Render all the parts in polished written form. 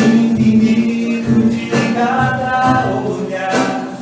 Infinito de cada olhar.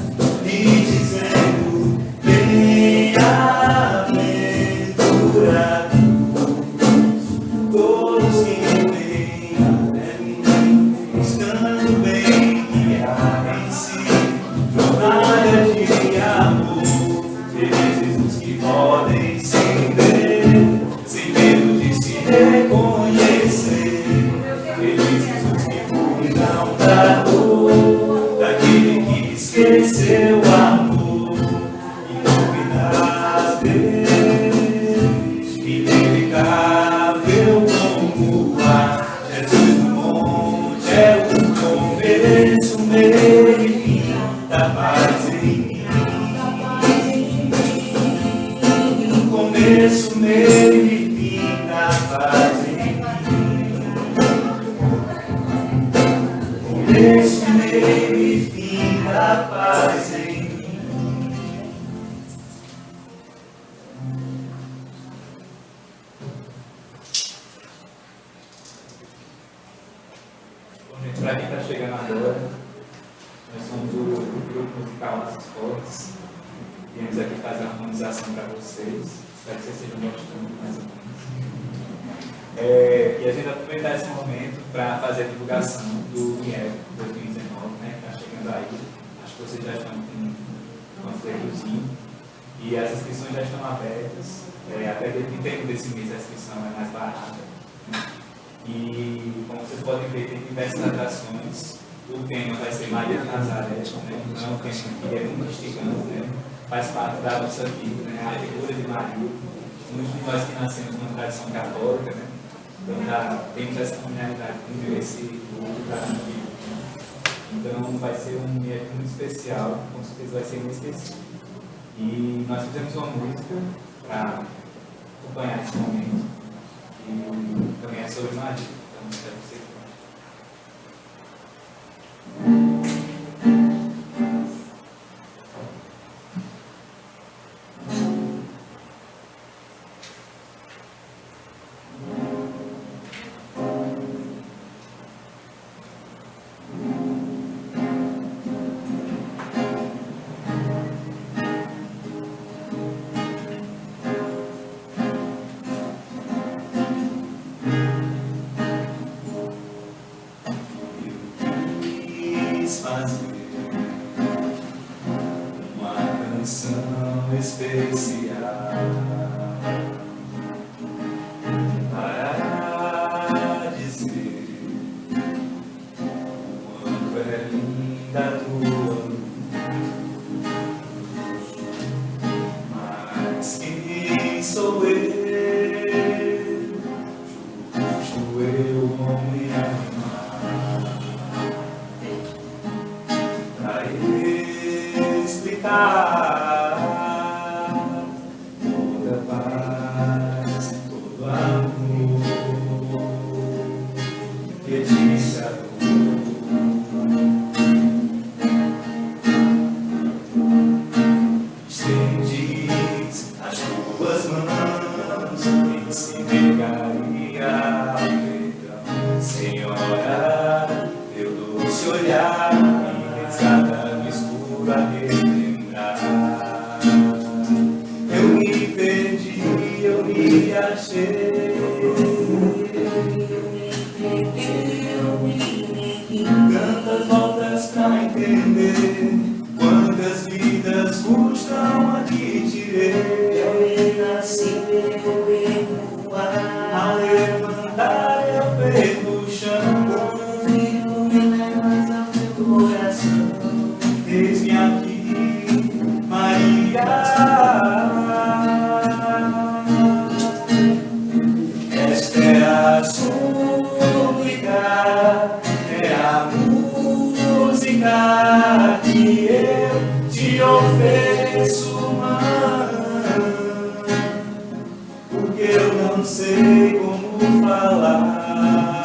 verifica a paz em mim. Deixe verifica a paz em mim. Para quem está chegando agora, nós somos o grupo musical Nossas Cortes. Viemos aqui fazer uma harmonização para vocês. Espero que vocês estejam gostando, mais ou menos. E a gente vai aproveitar esse momento para fazer a divulgação do IEP 2019, né, que está chegando aí. Acho que vocês já estão com um panfletozinho. E as inscrições já estão abertas. Até dia 31 desse mês a inscrição é mais barata. E, como vocês podem ver, tem diversas atrações. O tema vai ser Maria de Nazaré, né? Não é um tema que é muito instigante, né? Faz parte da nossa vida, né? A figura de Maria. Muitos de nós que nascemos numa tradição católica, né? Então já temos essa familiaridade com esse culto da vida. Então vai ser um dia muito especial, com certeza vai ser inesquecível. E nós fizemos uma música para acompanhar esse momento. E também é sobre Maria, então espero que vocês fazer uma canção especial para dizer o quanto é linda a tua luz. Mas quem sou eu? Justo eu, homem toda paz, todo amor que te adoro. Estendes as tuas mãos, quem se negaria ao perdão? Senhora, teu doce olhar me resgata no escuro a relembrar. Eu me perdi, eu me achei. Tantas voltas pra entender quantas vidas custam a que tirei. Eu renasci, eu recuar. A levantar eu perco o chão. Quando filho me levas ao teu coração. Eis-me aqui, Maria. Esta é a súplica, é a música que eu te ofereço, mãe, porque eu não sei como falar,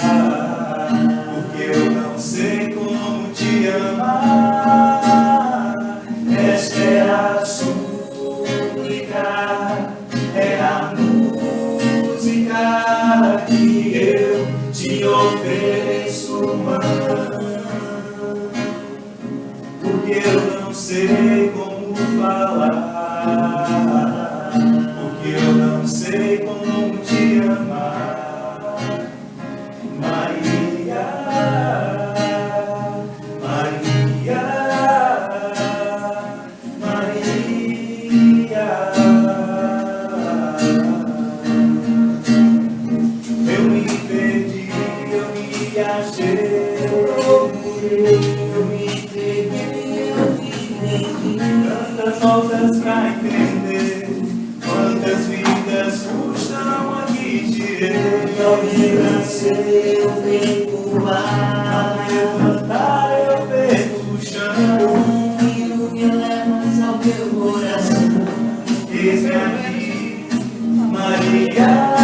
porque eu não sei como te amar. Esta é a súplica, é a música que eu te ofereço, mãe, porque eu não sei como falar, porque eu não sei como te amar. Maria, Maria, Maria. Eu me perdi, eu me achei, eu me perdi, eu me tantas voltas pra entender quantas vidas custam a que tirei. Eu renascer, eu recuar, a levantar eu perco o chão. Um filho me levas ao teu coração. Eis-me aqui, Maria.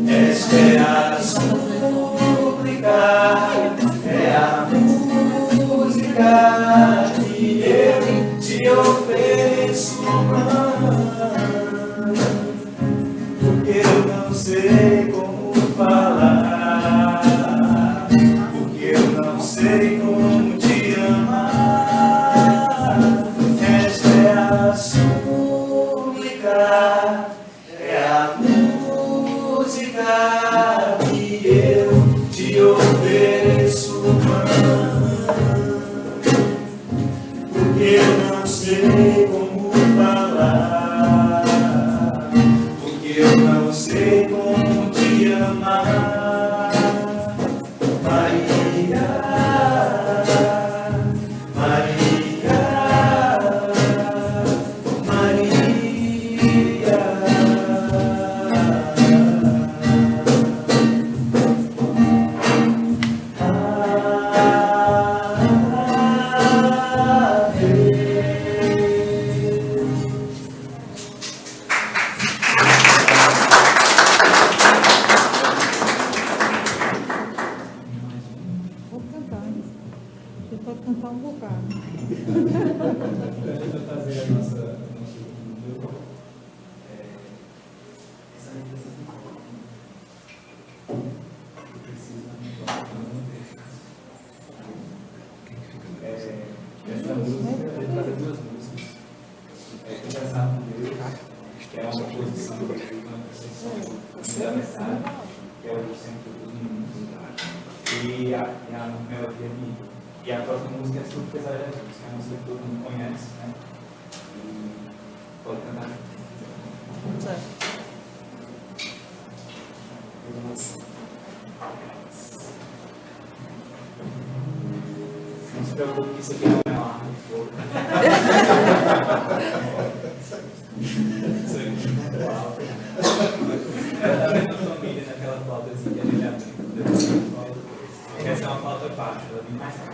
Esta é a súplica, é a música que eu te ofereço, porque eu não sei como falar, porque eu não sei como te amar. Esta é a súplica, é a música que eu te ofereço, porque eu não sei como falar, porque eu não sei como te amar. Maria, Maria, Maria. Vou cantar. Você pode cantar um bocado. Para a gente fazer a nosso grupo, essa música, a gente vai fazer duas músicas. Conversar com Deus, que é uma composição de uma da mensagem, que é o centro dos meninos. E a melodia e a próxima música é Surpresa de Jesus, que é uma música que todo mundo conhece, né? E pode cantar. Não se preocupe que isso aqui não é uma arma de fogo. Isso aqui é alto. Eu também não sou mídia naquela flauta assim que a gente aprende. Essa é uma flauta baixa, ela vem mais rápido.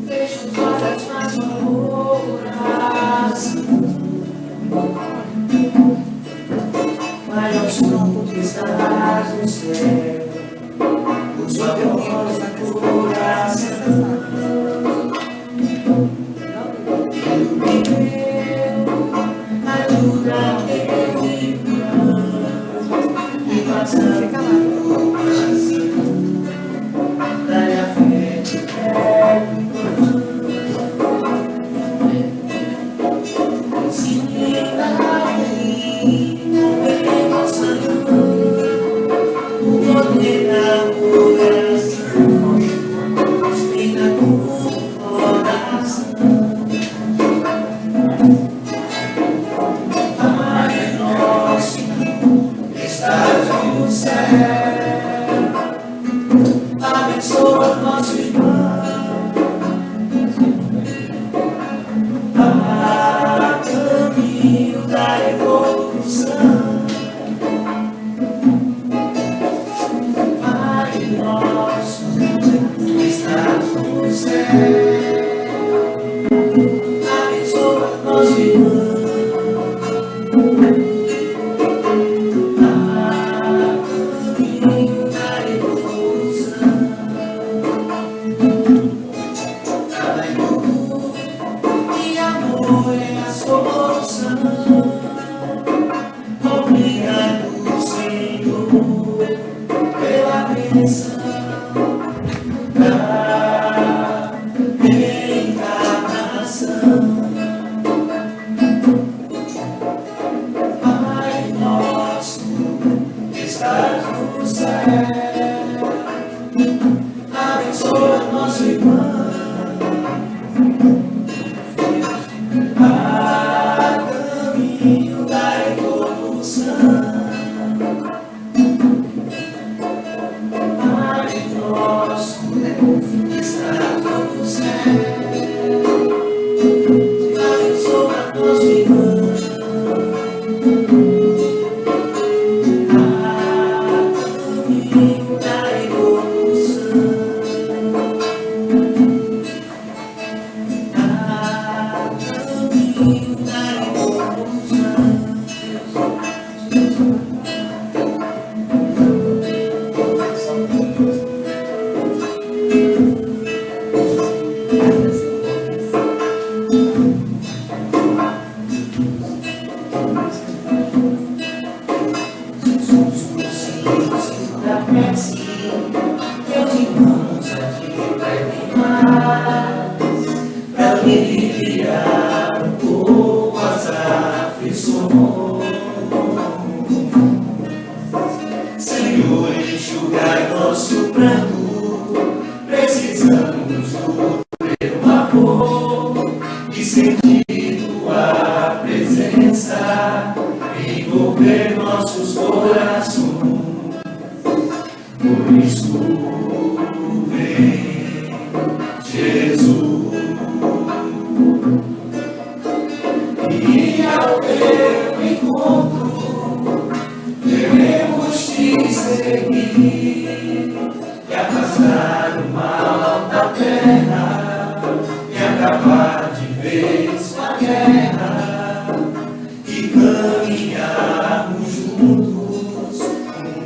Fecho os olhos, mas o coração vai ao som que estás no céu. Os olhos na coração ajuda eu e passar o coração. Daí a frente abençoa nosso irmão. A caminho da evolução. Pai nosso, que estás no céu, abençoa nosso irmão. Obrigado, Senhor, pela bênção da reencarnação. Pai nosso, que estás no céu, abençoa nosso irmão. A caminho da evolução. Pai nosso que está no céu, abençoa nosso irmão. Senhor, enxugai nosso pranto, precisamos do teu amor e sentir tua presença, envolver nossos corações. Por isso, vem, Jesus, e ao teu encontro queremos te seguir e afastar o mal da terra e acabar de vez com a guerra e caminharmos juntos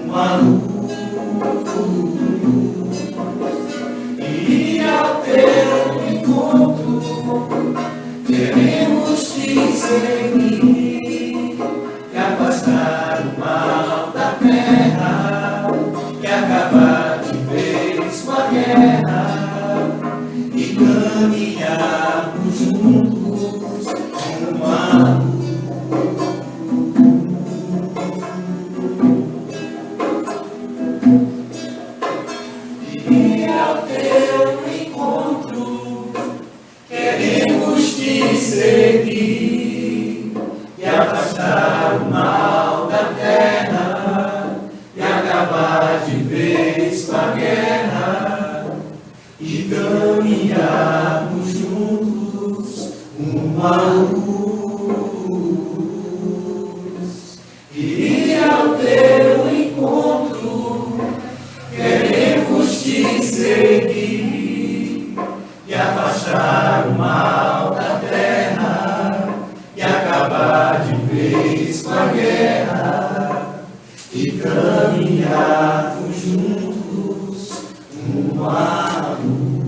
uma luz. E ao teu encontro queremos te seguir e afastar o mal da terra e acabar de vez com a guerra e caminharmos juntos uma luz. E ao teu encontro queremos te seguir e afastar o mal da terra e acabar de vez com a guerra e caminharmos juntos uma luz. E ao teu encontro queremos te seguir e afastar o mal da terra e acabar de vez com a guerra e caminharmos juntos uma luz.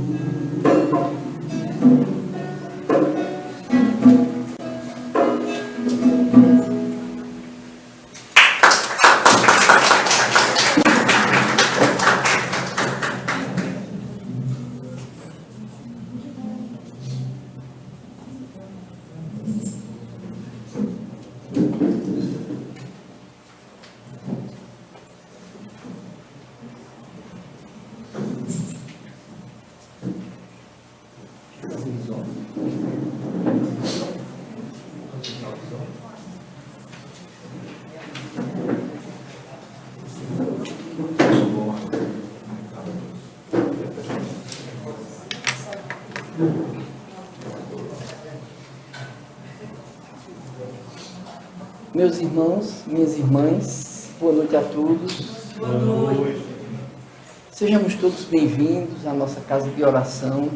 Meus irmãos, minhas irmãs, boa noite a todos. Boa noite. Sejamos todos bem-vindos à nossa casa de oração.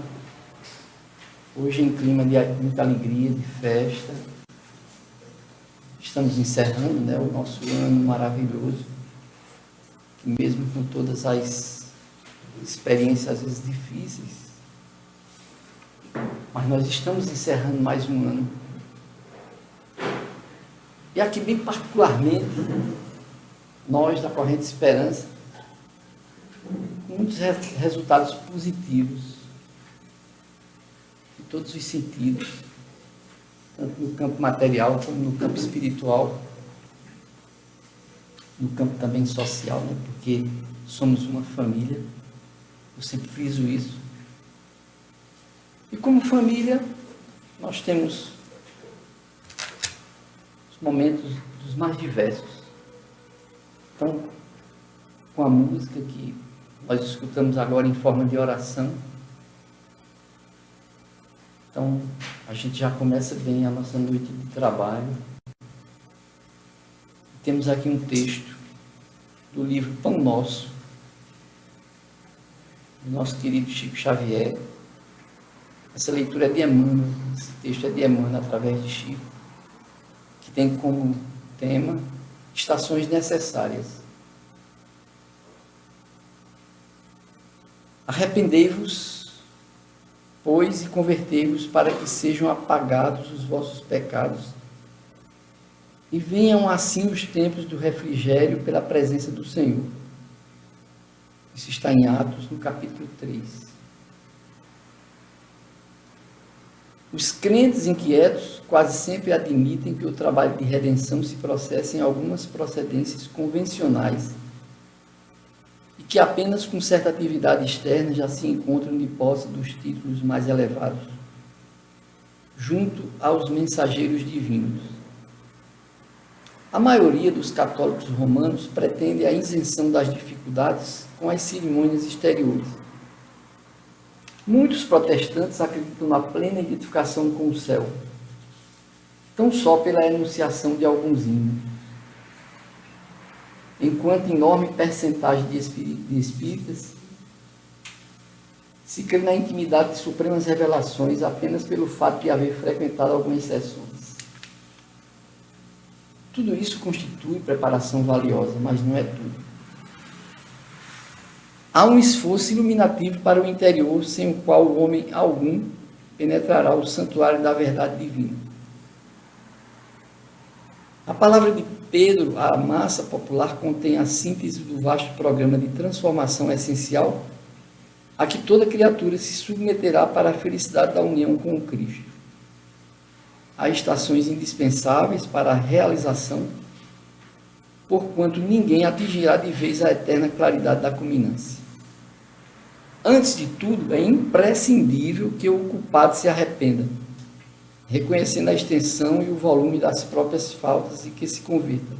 Hoje em clima de muita alegria, de festa. Estamos encerrando, né, o nosso ano maravilhoso. Que mesmo com todas as experiências às vezes difíceis, mas nós estamos encerrando mais um ano. E aqui, bem particularmente, nós da Corrente Esperança, com muitos resultados positivos, em todos os sentidos, tanto no campo material como no campo espiritual, no campo também social, né? Porque somos uma família. Eu sempre friso isso. E como família, nós temos os momentos dos mais diversos. Então, com a música que nós escutamos agora em forma de oração, então a gente já começa bem a nossa noite de trabalho. Temos aqui um texto do livro Pão Nosso, do nosso querido Chico Xavier. Essa leitura é de Emmanuel, esse texto é de Emmanuel através de Chico, que tem como tema estações necessárias. Arrependei-vos, pois, e convertei-vos para que sejam apagados os vossos pecados e venham assim os tempos do refrigério pela presença do Senhor. Isso está em Atos, no capítulo 3. Os crentes inquietos quase sempre admitem que o trabalho de redenção se processa em algumas procedências convencionais e que apenas com certa atividade externa já se encontram de posse dos títulos mais elevados, junto aos mensageiros divinos. A maioria dos católicos romanos pretende a isenção das dificuldades com as cerimônias exteriores. Muitos protestantes acreditam na plena identificação com o céu, tão só pela enunciação de alguns hinos. Enquanto enorme percentagem de espíritas se crê na intimidade de supremas revelações apenas pelo fato de haver frequentado algumas sessões. Tudo isso constitui preparação valiosa, mas não é tudo. Há um esforço iluminativo para o interior, sem o qual o homem algum penetrará o santuário da verdade divina. A palavra de Pedro à massa popular contém a síntese do vasto programa de transformação essencial a que toda criatura se submeterá para a felicidade da união com o Cristo. Há estações indispensáveis para a realização, porquanto ninguém atingirá de vez a eterna claridade da culminância. Antes de tudo, é imprescindível que o culpado se arrependa, reconhecendo a extensão e o volume das próprias faltas e que se converta,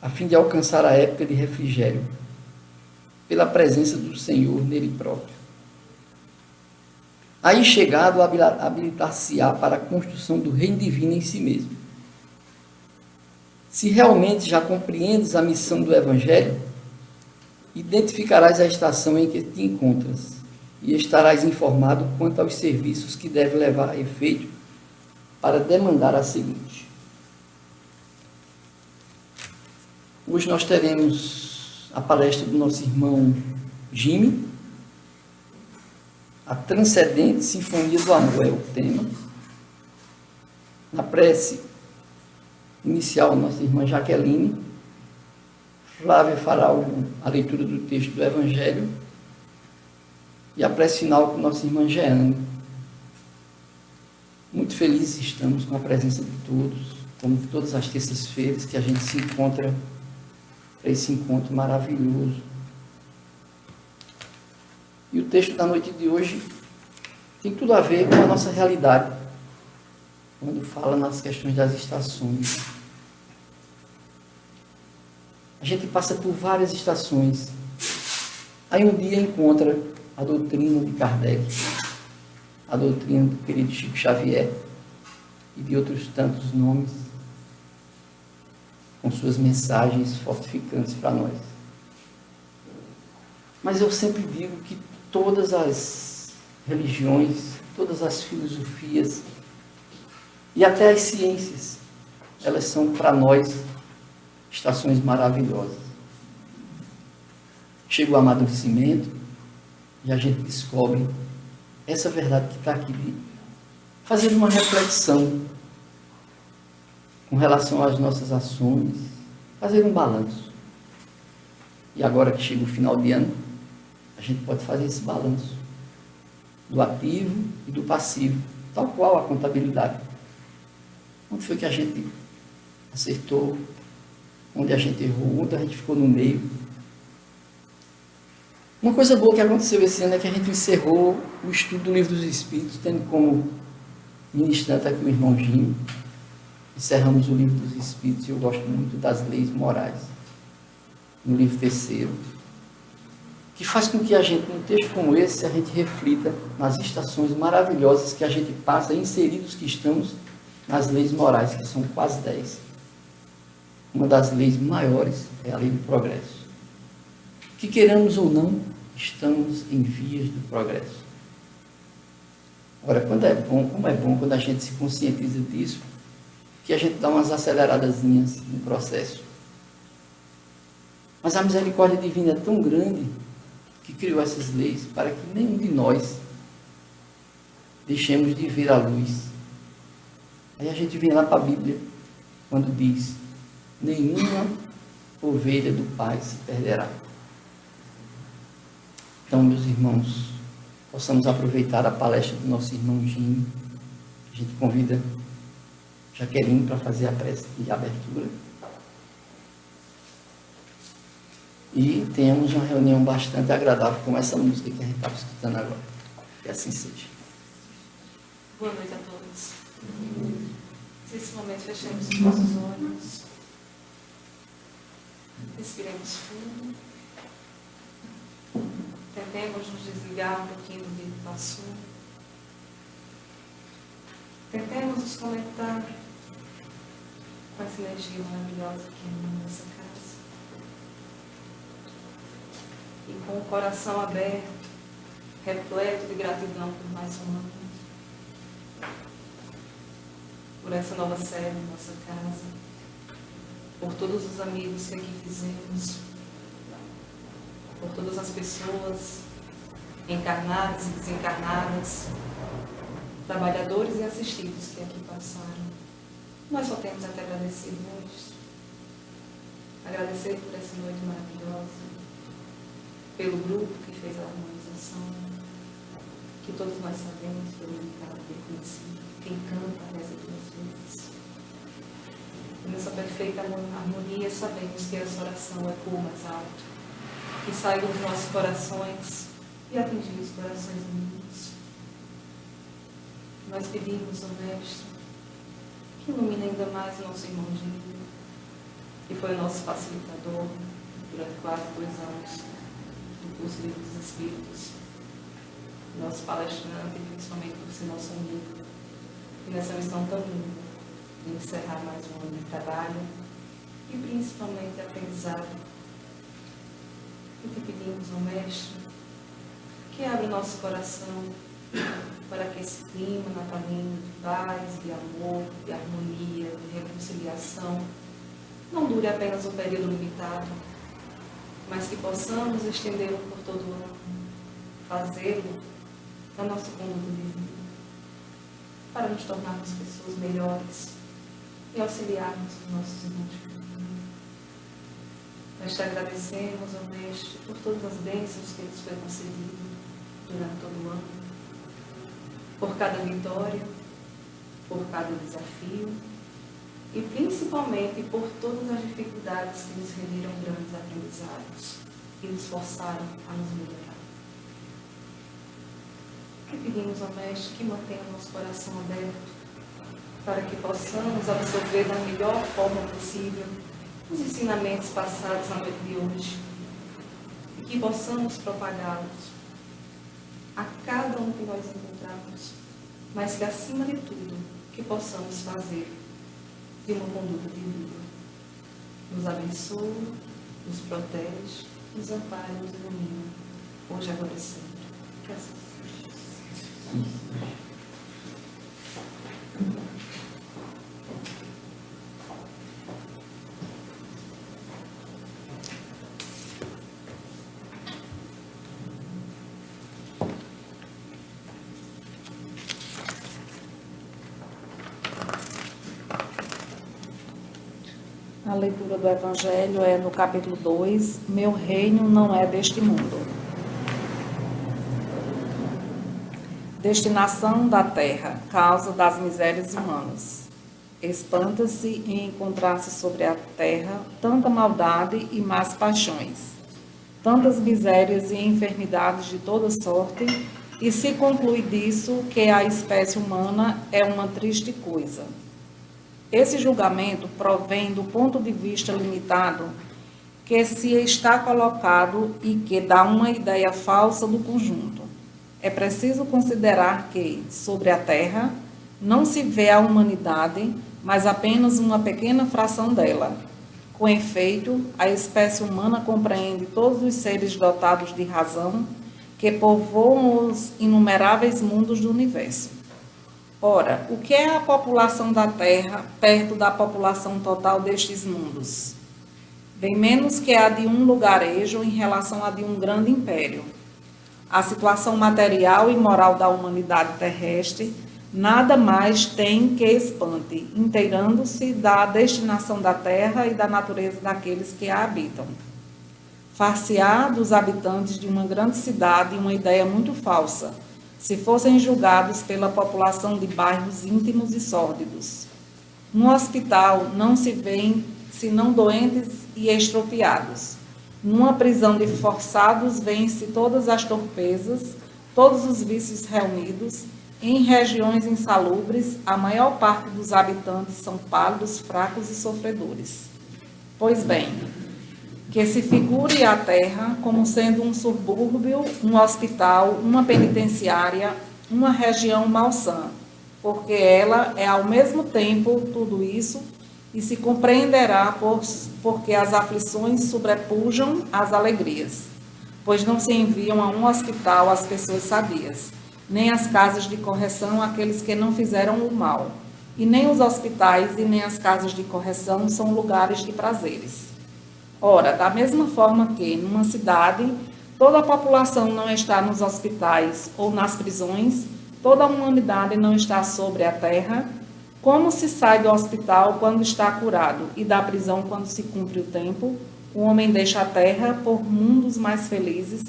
a fim de alcançar a época de refrigério, pela presença do Senhor nele próprio. Aí chegado, habilitar-se-á para a construção do reino divino em si mesmo. Se realmente já compreendes a missão do Evangelho, identificarás a estação em que te encontras e estarás informado quanto aos serviços que deve levar a efeito para demandar a seguinte. Hoje nós teremos a palestra do nosso irmão Jimmy, a transcendente Sinfonia do Amor é o tema. Na prece inicial, nossa irmã Jaqueline. Flávia fará a leitura do texto do Evangelho. E a prece final com nossa irmã Jeane. Muito felizes estamos com a presença de todos, como todas as terças-feiras que a gente se encontra para esse encontro maravilhoso. E o texto da noite de hoje tem tudo a ver com a nossa realidade, quando fala nas questões das estações. A gente passa por várias estações. Aí um dia encontra a doutrina de Kardec, a doutrina do querido Chico Xavier e de outros tantos nomes, com suas mensagens fortificantes para nós. Mas eu sempre digo que todas as religiões, todas as filosofias e até as ciências, elas são para nós estações maravilhosas. Chega o amadurecimento e a gente descobre essa verdade que está aqui, fazendo uma reflexão com relação às nossas ações, fazer um balanço. E agora que chega o final de ano, a gente pode fazer esse balanço do ativo e do passivo, tal qual a contabilidade. Onde foi que a gente acertou, onde a gente errou, onde a gente ficou no meio. Uma coisa boa que aconteceu esse ano é que a gente encerrou o estudo do Livro dos Espíritos, tendo como ministrante aqui o irmão Jim. Encerramos o Livro dos Espíritos e eu gosto muito das leis morais. No livro 3º, que faz com que a gente, num texto como esse, a gente reflita nas estações maravilhosas que a gente passa, inseridos que estamos nas leis morais, que são quase 10. Uma das leis maiores é a lei do progresso. Que queiramos ou não, estamos em vias do progresso. Agora, como é bom quando a gente se conscientiza disso, que a gente dá umas aceleradazinhas no processo. Mas a misericórdia divina é tão grande que criou essas leis para que nenhum de nós deixemos de ver a luz. Aí a gente vem lá para a Bíblia, quando diz: nenhuma ovelha do Pai se perderá. Então, meus irmãos, possamos aproveitar a palestra do nosso irmão Jim. A gente convida Jaqueline para fazer a prece de abertura. E tenhamos uma reunião bastante agradável com essa música que a gente estava escutando agora. Que assim seja. Boa noite a todos. Nesse momento fechemos os nossos olhos. Respiremos fundo. Tentemos nos desligar um pouquinho do que passou. Tentemos nos conectar com essa energia maravilhosa que é nossa casa. E com o coração aberto, repleto de gratidão por mais um ano, por essa nova sede em nossa casa, por todos os amigos que aqui fizemos, por todas as pessoas encarnadas e desencarnadas, trabalhadores e assistidos que aqui passaram. Nós só temos a te agradecer hoje, agradecer por essa noite maravilhosa, pelo grupo que fez a harmonização, que todos nós sabemos, pelo indicado reconhecido, quem canta reza 2 vezes. E nessa perfeita harmonia sabemos que essa oração ecoa mais alto, que sai dos nossos corações e atingir os corações amigos. Nós pedimos ao Mestre que ilumine ainda mais o nosso irmão Gil, que foi o nosso facilitador durante quase 2 anos do curso Livro dos Espíritos, nosso palestrante, principalmente por ser nosso amigo, e nessa missão tão linda de encerrar mais um ano de trabalho e principalmente aprendizado. E te pedimos ao Mestre que abra o nosso coração para que esse clima natalino de paz, de amor, de harmonia, de reconciliação não dure apenas um período limitado, mas que possamos estendê-lo por todo o ano, fazê-lo da nossa conduta de vida, para nos tornarmos pessoas melhores e auxiliarmos os nossos irmãos de caminho. Nós te agradecemos, ó Mestre, por todas as bênçãos que nos foi concedido durante todo o ano, por cada vitória, por cada desafio e principalmente por todas as dificuldades que nos renderam grandes aprendizados e nos forçaram a nos melhorar. Que pedimos ao Mestre que mantenha o nosso coração aberto para que possamos absorver da melhor forma possível os ensinamentos passados na noite de hoje e que possamos propagá-los a cada um que nós encontrarmos, mas que acima de tudo que possamos fazer de uma conduta de vida. Nos abençoa, nos protege, nos ampara e nos ilumina, hoje, agora e sempre. Que assim seja. A leitura do Evangelho é no capítulo 2, Meu reino não é deste mundo. Destinação da terra, causa das misérias humanas. Espanta-se em encontrar-se sobre a terra tanta maldade e más paixões. tantas misérias e enfermidades de toda sorte, e se conclui disso que a espécie humana é uma triste coisa. Esse julgamento provém do ponto de vista limitado que se está colocado e que dá uma ideia falsa do conjunto. É preciso considerar que, sobre a Terra, não se vê a humanidade, mas apenas uma pequena fração dela. Com efeito, a espécie humana compreende todos os seres dotados de razão que povoam os inumeráveis mundos do universo. Ora, o que é a população da Terra perto da população total destes mundos? Bem menos que a de um lugarejo em relação à de um grande império. A situação material e moral da humanidade terrestre nada mais tem que espante, inteirando-se da destinação da terra e da natureza daqueles que a habitam. Far-se-á dos habitantes de uma grande cidade uma ideia muito falsa, se fossem julgados pela população de bairros íntimos e sórdidos. No hospital não se vêem senão doentes e estropiados. Numa prisão de forçados vêem-se todas as torpezas, todos os vícios reunidos. Em regiões insalubres, a maior parte dos habitantes são pálidos, fracos e sofredores. Pois bem, que se figure a terra como sendo um subúrbio, um hospital, uma penitenciária, uma região malsã, porque ela é ao mesmo tempo tudo isso e se compreenderá porque as aflições sobrepujam as alegrias, pois não se enviam a um hospital as pessoas sabias, nem as casas de correção aqueles que não fizeram o mal, e nem os hospitais e nem as casas de correção são lugares de prazeres. Ora, da mesma forma que, numa cidade, toda a população não está nos hospitais ou nas prisões, toda a humanidade não está sobre a terra, como se sai do hospital quando está curado e da prisão quando se cumpre o tempo, o homem deixa a terra por mundos mais felizes,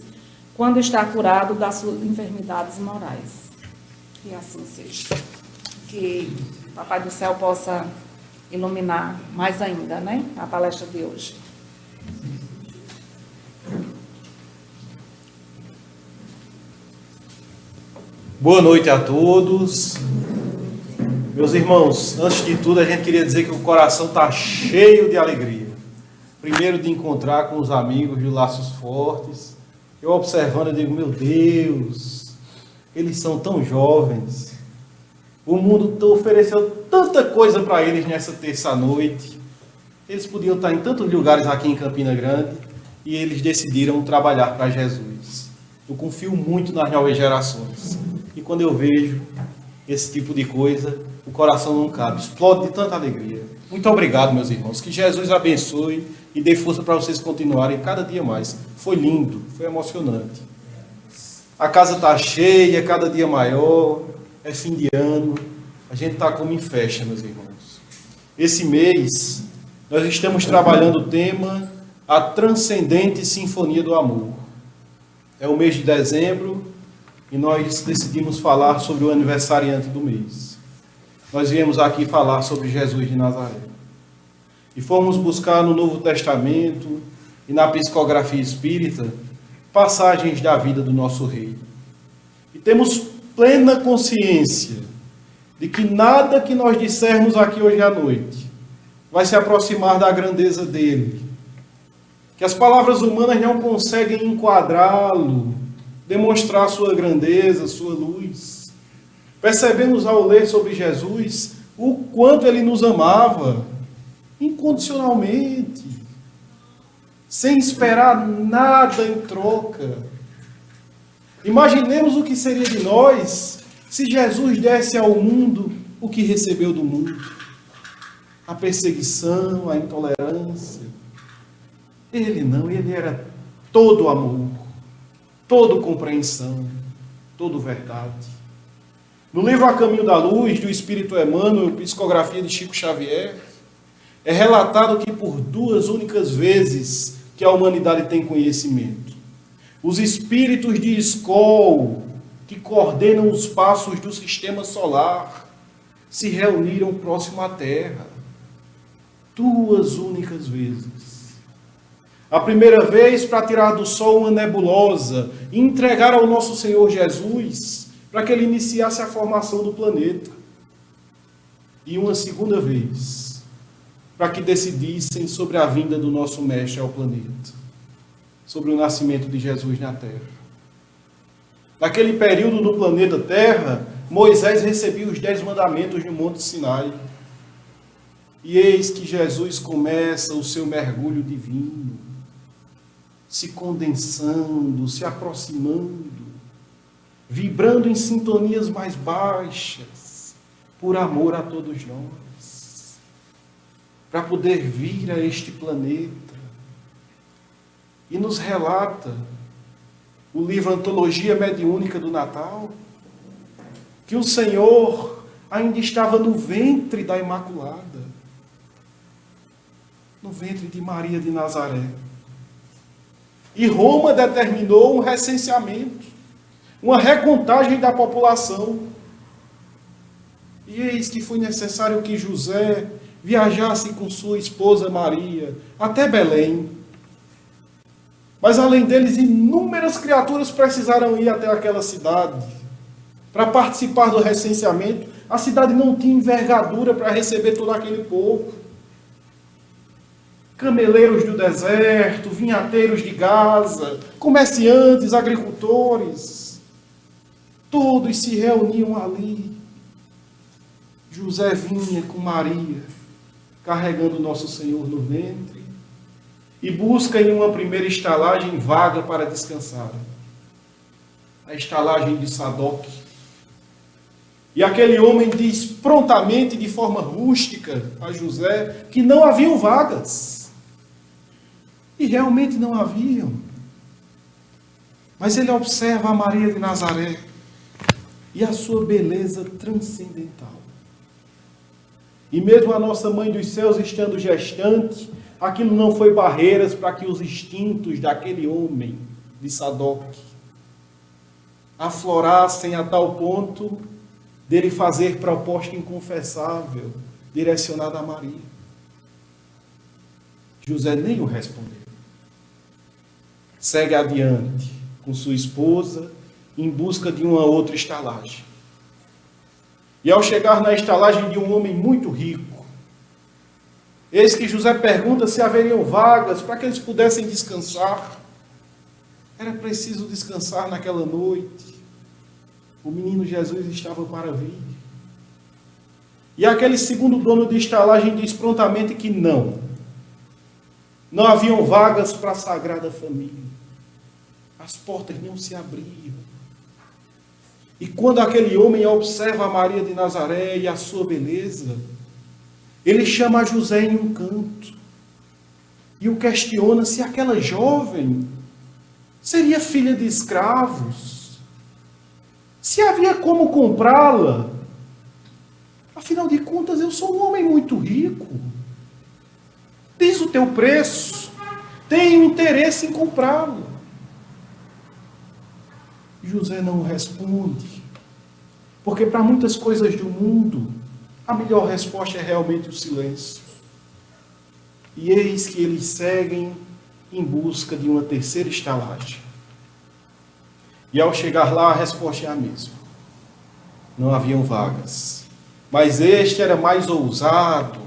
quando está curado das suas enfermidades morais. Que assim seja. Que o Papai do Céu possa iluminar mais ainda, né, a palestra de hoje. Boa noite a todos. Meus irmãos, antes de tudo, a gente queria dizer que o coração está cheio de alegria. Primeiro, de encontrar com os amigos de Laços Fortes. Eu observando, eu digo, meu Deus, eles são tão jovens. O mundo ofereceu tanta coisa para eles nessa terça-noite. Eles podiam estar em tantos lugares aqui em Campina Grande e eles decidiram trabalhar para Jesus. Eu confio muito nas novas gerações. E quando eu vejo esse tipo de coisa, o coração não cabe, explode de tanta alegria. Muito obrigado, meus irmãos. Que Jesus abençoe e dê força para vocês continuarem cada dia mais. Foi lindo, foi emocionante. A casa está cheia, cada dia maior, é fim de ano. A gente está como em festa, meus irmãos. Esse mês, nós estamos trabalhando o tema A Transcendente Sinfonia do Amor. É o mês de dezembro e nós decidimos falar sobre o aniversariante do mês. Nós viemos aqui falar sobre Jesus de Nazaré. E fomos buscar no Novo Testamento e na psicografia espírita passagens da vida do nosso rei. E temos plena consciência de que nada que nós dissermos aqui hoje à noite vai se aproximar da grandeza dele. Que as palavras humanas não conseguem enquadrá-lo, demonstrar sua grandeza, sua luz. Percebemos ao ler sobre Jesus o quanto ele nos amava incondicionalmente, sem esperar nada em troca. Imaginemos o que seria de nós se Jesus desse ao mundo o que recebeu do mundo: a perseguição, a intolerância. Ele não, ele era todo amor, todo compreensão, todo verdade. No livro A Caminho da Luz, do Espírito Emmanuel, psicografia de Chico Xavier, é relatado que por 2 únicas vezes que a humanidade tem conhecimento, os espíritos de Skol, que coordenam os passos do sistema solar, se reuniram próximo à Terra. 2 únicas vezes. A primeira vez para tirar do sol uma nebulosa e entregar ao nosso Senhor Jesus para que ele iniciasse a formação do planeta. E uma segunda vez para que decidissem sobre a vinda do nosso Mestre ao planeta, sobre o nascimento de Jesus na Terra. Naquele período no planeta Terra, Moisés recebia os 10 mandamentos no Monte Sinai. E eis que Jesus começa o seu mergulho divino, se condensando, se aproximando, vibrando em sintonias mais baixas, por amor a todos nós, para poder vir a este planeta. E nos relata o livro Antologia Mediúnica do Natal, que o Senhor ainda estava no ventre da Imaculada, no ventre de Maria de Nazaré. E Roma determinou um recenseamento, uma recontagem da população. E eis que foi necessário que José viajasse com sua esposa Maria até Belém. Mas além deles, inúmeras criaturas precisaram ir até aquela cidade para participar do recenseamento. A cidade não tinha envergadura para receber todo aquele povo. Cameleiros do deserto, vinhateiros de Gaza, comerciantes, agricultores, todos se reuniam ali. José vinha com Maria, carregando nosso Senhor no ventre, e busca em uma primeira estalagem vaga para descansar. A estalagem de Sadoc. E aquele homem diz prontamente, de forma rústica, a José, que não haviam vagas. E realmente não haviam. Mas ele observa a Maria de Nazaré e a sua beleza transcendental. E mesmo a nossa Mãe dos Céus estando gestante, aquilo não foi barreiras para que os instintos daquele homem de Sadoc aflorassem a tal ponto dele fazer proposta inconfessável direcionada a Maria. José nem o respondeu. Segue adiante com sua esposa em busca de uma outra estalagem. E ao chegar na estalagem de um homem muito rico, eis que José pergunta se haveriam vagas para que eles pudessem descansar. Era preciso descansar naquela noite. O menino Jesus estava para vir. E aquele segundo dono de estalagem diz prontamente que não. Não haviam vagas para a Sagrada Família. As portas não se abriam. E quando aquele homem observa a Maria de Nazaré e a sua beleza, ele chama José em um canto e o questiona se aquela jovem seria filha de escravos, se havia como comprá-la. Afinal de contas, eu sou um homem muito rico. Diz o teu preço, tenho interesse em comprá-lo. José não responde, porque para muitas coisas do mundo, a melhor resposta é realmente o silêncio. E eis que eles seguem em busca de uma terceira estalagem. E ao chegar lá, a resposta é a mesma. Não haviam vagas. Mas este era mais ousado.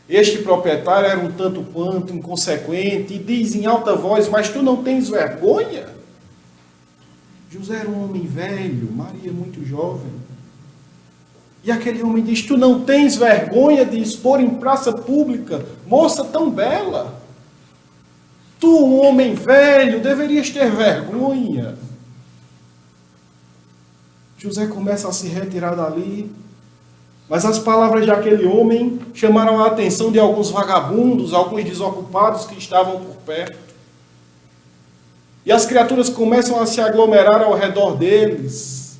Este proprietário era um tanto quanto inconsequente e diz em alta voz: mas tu não tens vergonha? José era um homem velho, Maria muito jovem. E aquele homem diz: tu não tens vergonha de expor em praça pública moça tão bela? Tu, um homem velho, deverias ter vergonha. José começa a se retirar dali, mas as palavras daquele homem chamaram a atenção de alguns vagabundos, alguns desocupados que estavam por perto. E as criaturas começam a se aglomerar ao redor deles,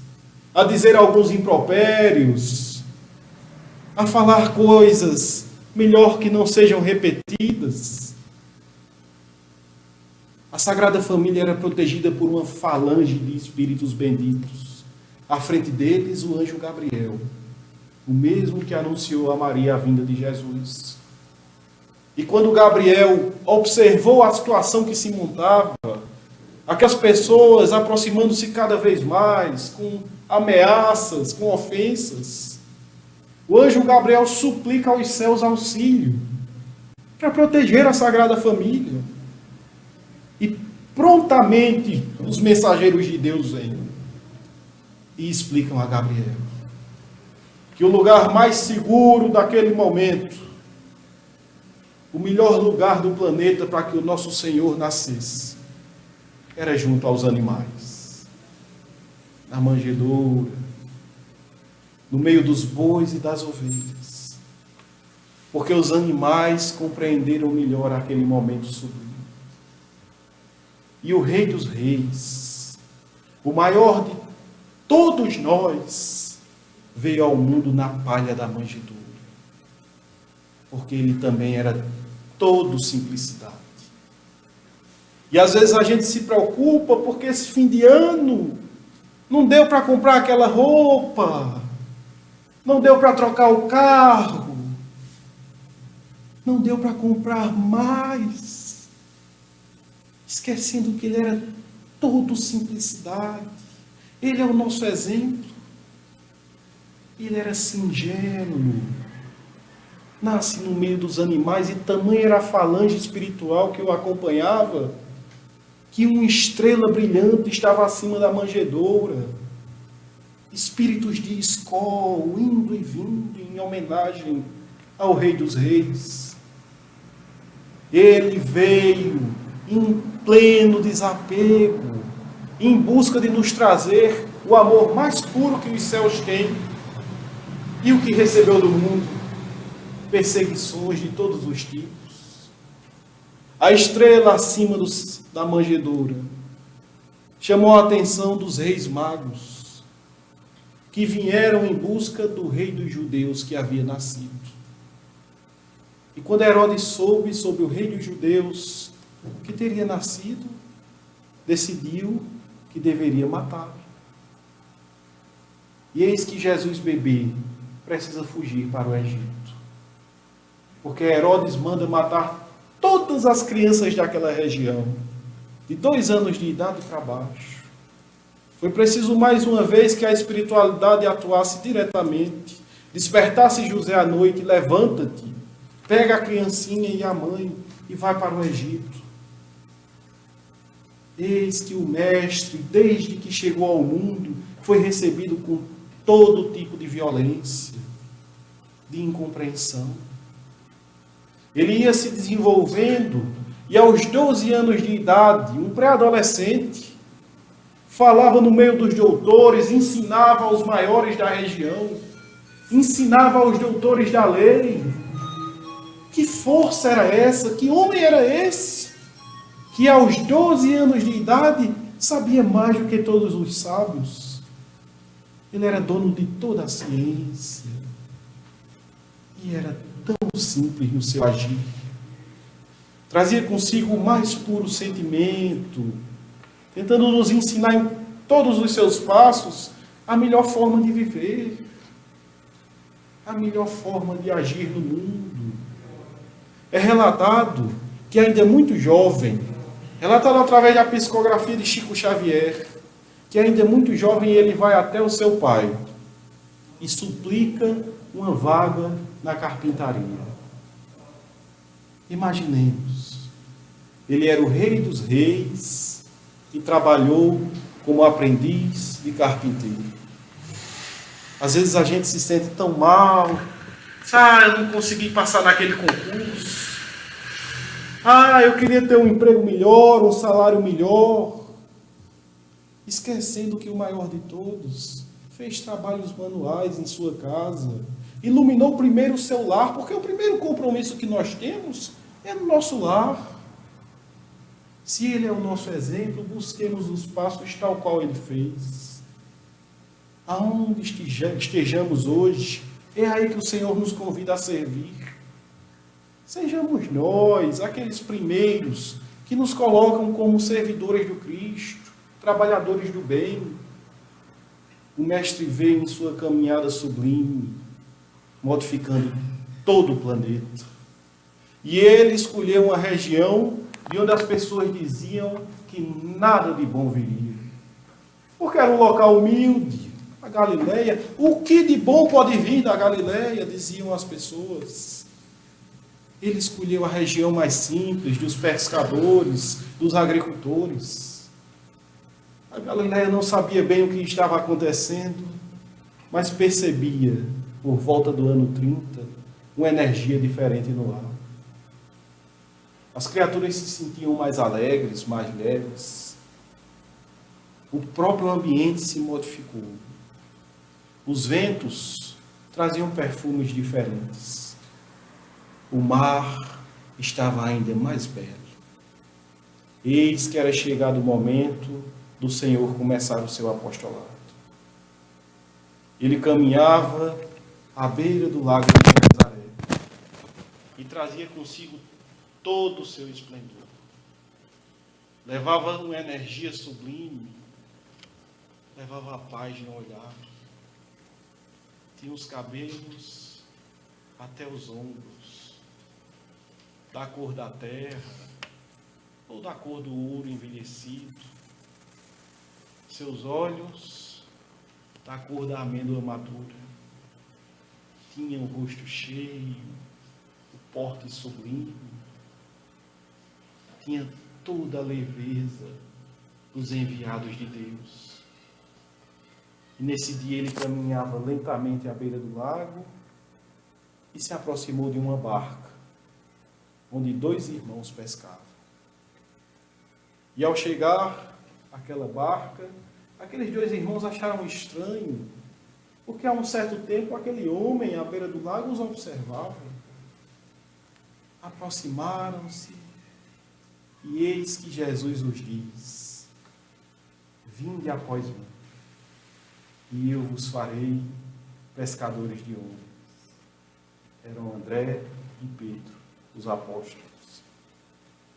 a dizer alguns impropérios, a falar coisas melhor que não sejam repetidas. A Sagrada Família era protegida por uma falange de espíritos benditos. À frente deles, o anjo Gabriel, o mesmo que anunciou a Maria a vinda de Jesus. E quando Gabriel observou a situação que se montava, aquelas pessoas aproximando-se cada vez mais, com ameaças, com ofensas, o anjo Gabriel suplica aos céus auxílio para proteger a Sagrada Família. E prontamente os mensageiros de Deus vêm e explicam a Gabriel que o lugar mais seguro daquele momento, o melhor lugar do planeta para que o nosso Senhor nascesse, era junto aos animais, na manjedoura, no meio dos bois e das ovelhas, porque os animais compreenderam melhor aquele momento sublime. E o Rei dos Reis, o maior de todos nós, veio ao mundo na palha da manjedoura, porque ele também era todo simplicidade. E às vezes a gente se preocupa porque esse fim de ano não deu para comprar aquela roupa, não deu para trocar o carro, não deu para comprar mais, esquecendo que ele era todo simplicidade. Ele é o nosso exemplo. Ele era singelo, nasce no meio dos animais, e tamanha era a falange espiritual que o acompanhava, que uma estrela brilhante estava acima da manjedoura, espíritos de escol indo e vindo em homenagem ao Rei dos Reis. Ele veio em pleno desapego, em busca de nos trazer o amor mais puro que os céus têm. E o que recebeu do mundo? Perseguições de todos os tipos. A estrela acima da manjedoura chamou a atenção dos reis magos, que vieram em busca do rei dos judeus que havia nascido. E quando Herodes soube sobre o rei dos judeus que teria nascido, decidiu que deveria matá-lo. E eis que Jesus bebê precisa fugir para o Egito, porque Herodes manda matar todas as crianças daquela região, de 2 anos de idade para baixo. Foi preciso mais uma vez que a espiritualidade atuasse diretamente, despertasse José à noite: levanta-te, pega a criancinha e a mãe e vai para o Egito. Eis que o Mestre, desde que chegou ao mundo, foi recebido com todo tipo de violência, de incompreensão. Ele ia se desenvolvendo e aos 12 anos de idade, um pré-adolescente, falava no meio dos doutores, ensinava aos maiores da região, ensinava aos doutores da lei. Que força era essa? Que homem era esse? Que aos 12 anos de idade sabia mais do que todos os sábios. Ele era dono de toda a ciência. E era tão simples no seu agir. Trazia consigo o mais puro sentimento, tentando nos ensinar em todos os seus passos a melhor forma de viver, a melhor forma de agir no mundo. É relatado que ainda muito jovem, relatado através da psicografia de Chico Xavier, que ainda muito jovem ele vai até o seu pai e suplica uma vaga na carpintaria. Imaginemos, ele era o rei dos reis e trabalhou como aprendiz de carpinteiro. Às vezes a gente se sente tão mal: eu não consegui passar naquele concurso, eu queria ter um emprego melhor, um salário melhor, esquecendo que o maior de todos fez trabalhos manuais em sua casa, iluminou primeiro o seu lar, porque o primeiro compromisso que nós temos é no nosso lar. Se ele é o nosso exemplo, busquemos os passos tal qual ele fez. Aonde estejamos hoje, é aí que o Senhor nos convida a servir. Sejamos nós, aqueles primeiros que nos colocam como servidores do Cristo, trabalhadores do bem. O Mestre veio em sua caminhada sublime, modificando todo o planeta. E ele escolheu uma região de onde as pessoas diziam que nada de bom viria. Porque era um local humilde, a Galileia. O que de bom pode vir da Galileia, diziam as pessoas. Ele escolheu a região mais simples, dos pescadores, dos agricultores. A Galileia não sabia bem o que estava acontecendo, mas percebia, por volta do ano 30, uma energia diferente no ar. As criaturas se sentiam mais alegres, mais leves. O próprio ambiente se modificou. Os ventos traziam perfumes diferentes. O mar estava ainda mais belo. Eis que era chegado o momento do Senhor começar o seu apostolado. Ele caminhava à beira do lago de Genezaré e trazia consigo todo o seu esplendor. Levava uma energia sublime, levava a paz no olhar. Tinha os cabelos até os ombros, da cor da terra, ou da cor do ouro envelhecido. Seus olhos, da cor da amêndoa madura. Tinha o rosto cheio, o porte sublime. Tinha toda a leveza dos enviados de Deus. E nesse dia ele caminhava lentamente à beira do lago e se aproximou de uma barca, onde 2 irmãos pescavam. E ao chegar àquela barca, aqueles 2 irmãos acharam estranho, porque há um certo tempo aquele homem à beira do lago os observava. Aproximaram-se. E eis que Jesus os diz: vinde após mim, e eu vos farei pescadores de homens. Eram André e Pedro, os apóstolos.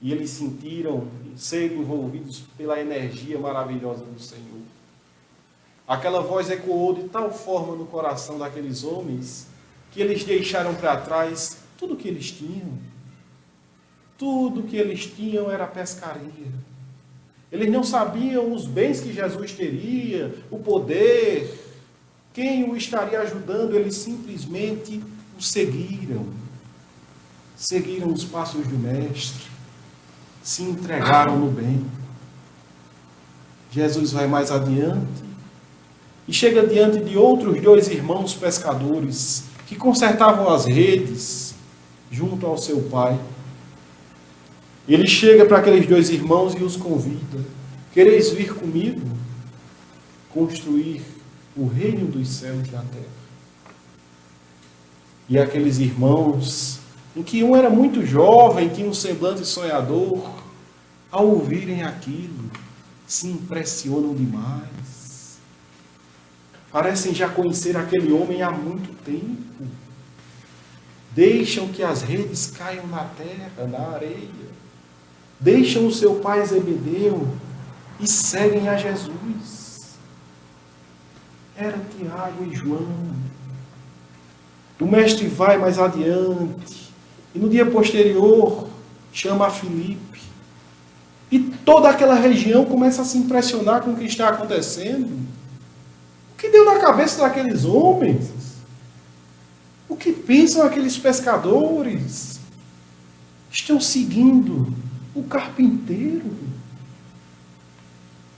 E eles sentiram ser envolvidos pela energia maravilhosa do Senhor. Aquela voz ecoou de tal forma no coração daqueles homens que eles deixaram para trás tudo o que eles tinham. Tudo que eles tinham era pescaria. Eles não sabiam os bens que Jesus teria, o poder, quem o estaria ajudando. Eles simplesmente o seguiram. Seguiram os passos do Mestre. Se entregaram no bem. Jesus vai mais adiante e chega diante de outros 2 irmãos pescadores que consertavam as redes junto ao seu pai. Ele chega para aqueles 2 irmãos e os convida: quereis vir comigo construir o reino dos céus na terra? E aqueles irmãos, em que um era muito jovem, tinha um semblante sonhador, ao ouvirem aquilo, se impressionam demais. Parecem já conhecer aquele homem há muito tempo. Deixam que as redes caiam na terra, na areia. Deixam o seu pai Zebedeu e seguem a Jesus. Era Tiago e João. O mestre vai mais adiante e no dia posterior chama a Filipe. E toda aquela região começa a se impressionar com o que está acontecendo. O que deu na cabeça daqueles homens? O que pensam aqueles pescadores? Estão seguindo o carpinteiro.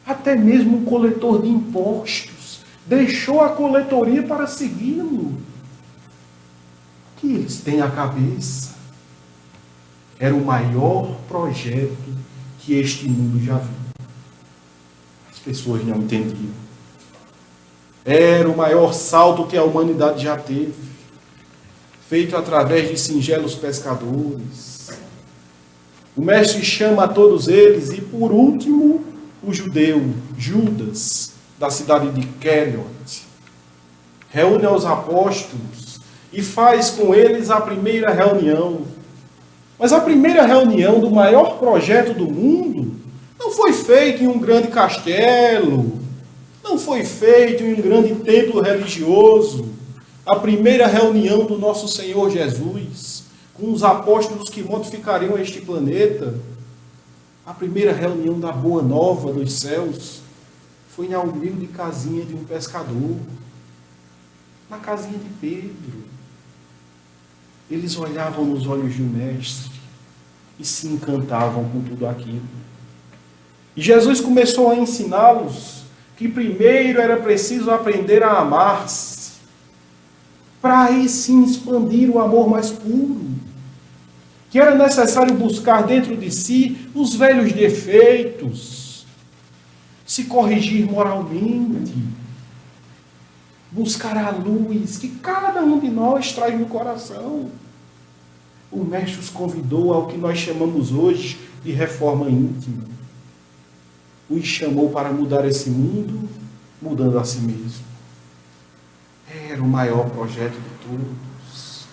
Até mesmo o coletor de impostos deixou a coletoria para segui-lo. O que eles têm à cabeça? Era o maior projeto que este mundo já viu. As pessoas não entendiam. Era o maior salto que a humanidade já teve, feito através de singelos pescadores. O mestre chama a todos eles e, por último, o judeu Judas, da cidade de Queriot, reúne aos apóstolos e faz com eles a primeira reunião. Mas a primeira reunião do maior projeto do mundo não foi feita em um grande castelo, não foi feita em um grande templo religioso. A primeira reunião do nosso Senhor Jesus com os apóstolos que modificariam este planeta, a primeira reunião da Boa Nova dos céus foi na humilde casinha de um pescador, na casinha de Pedro. Eles olhavam nos olhos do Mestre e se encantavam com tudo aquilo. E Jesus começou a ensiná-los que primeiro era preciso aprender a amar-se, para aí sim expandir o amor mais puro, que era necessário buscar dentro de si os velhos defeitos, se corrigir moralmente, buscar a luz que cada um de nós traz no coração. O Mestre os convidou ao que nós chamamos hoje de reforma íntima. Os chamou para mudar esse mundo, mudando a si mesmo. Era o maior projeto de todos.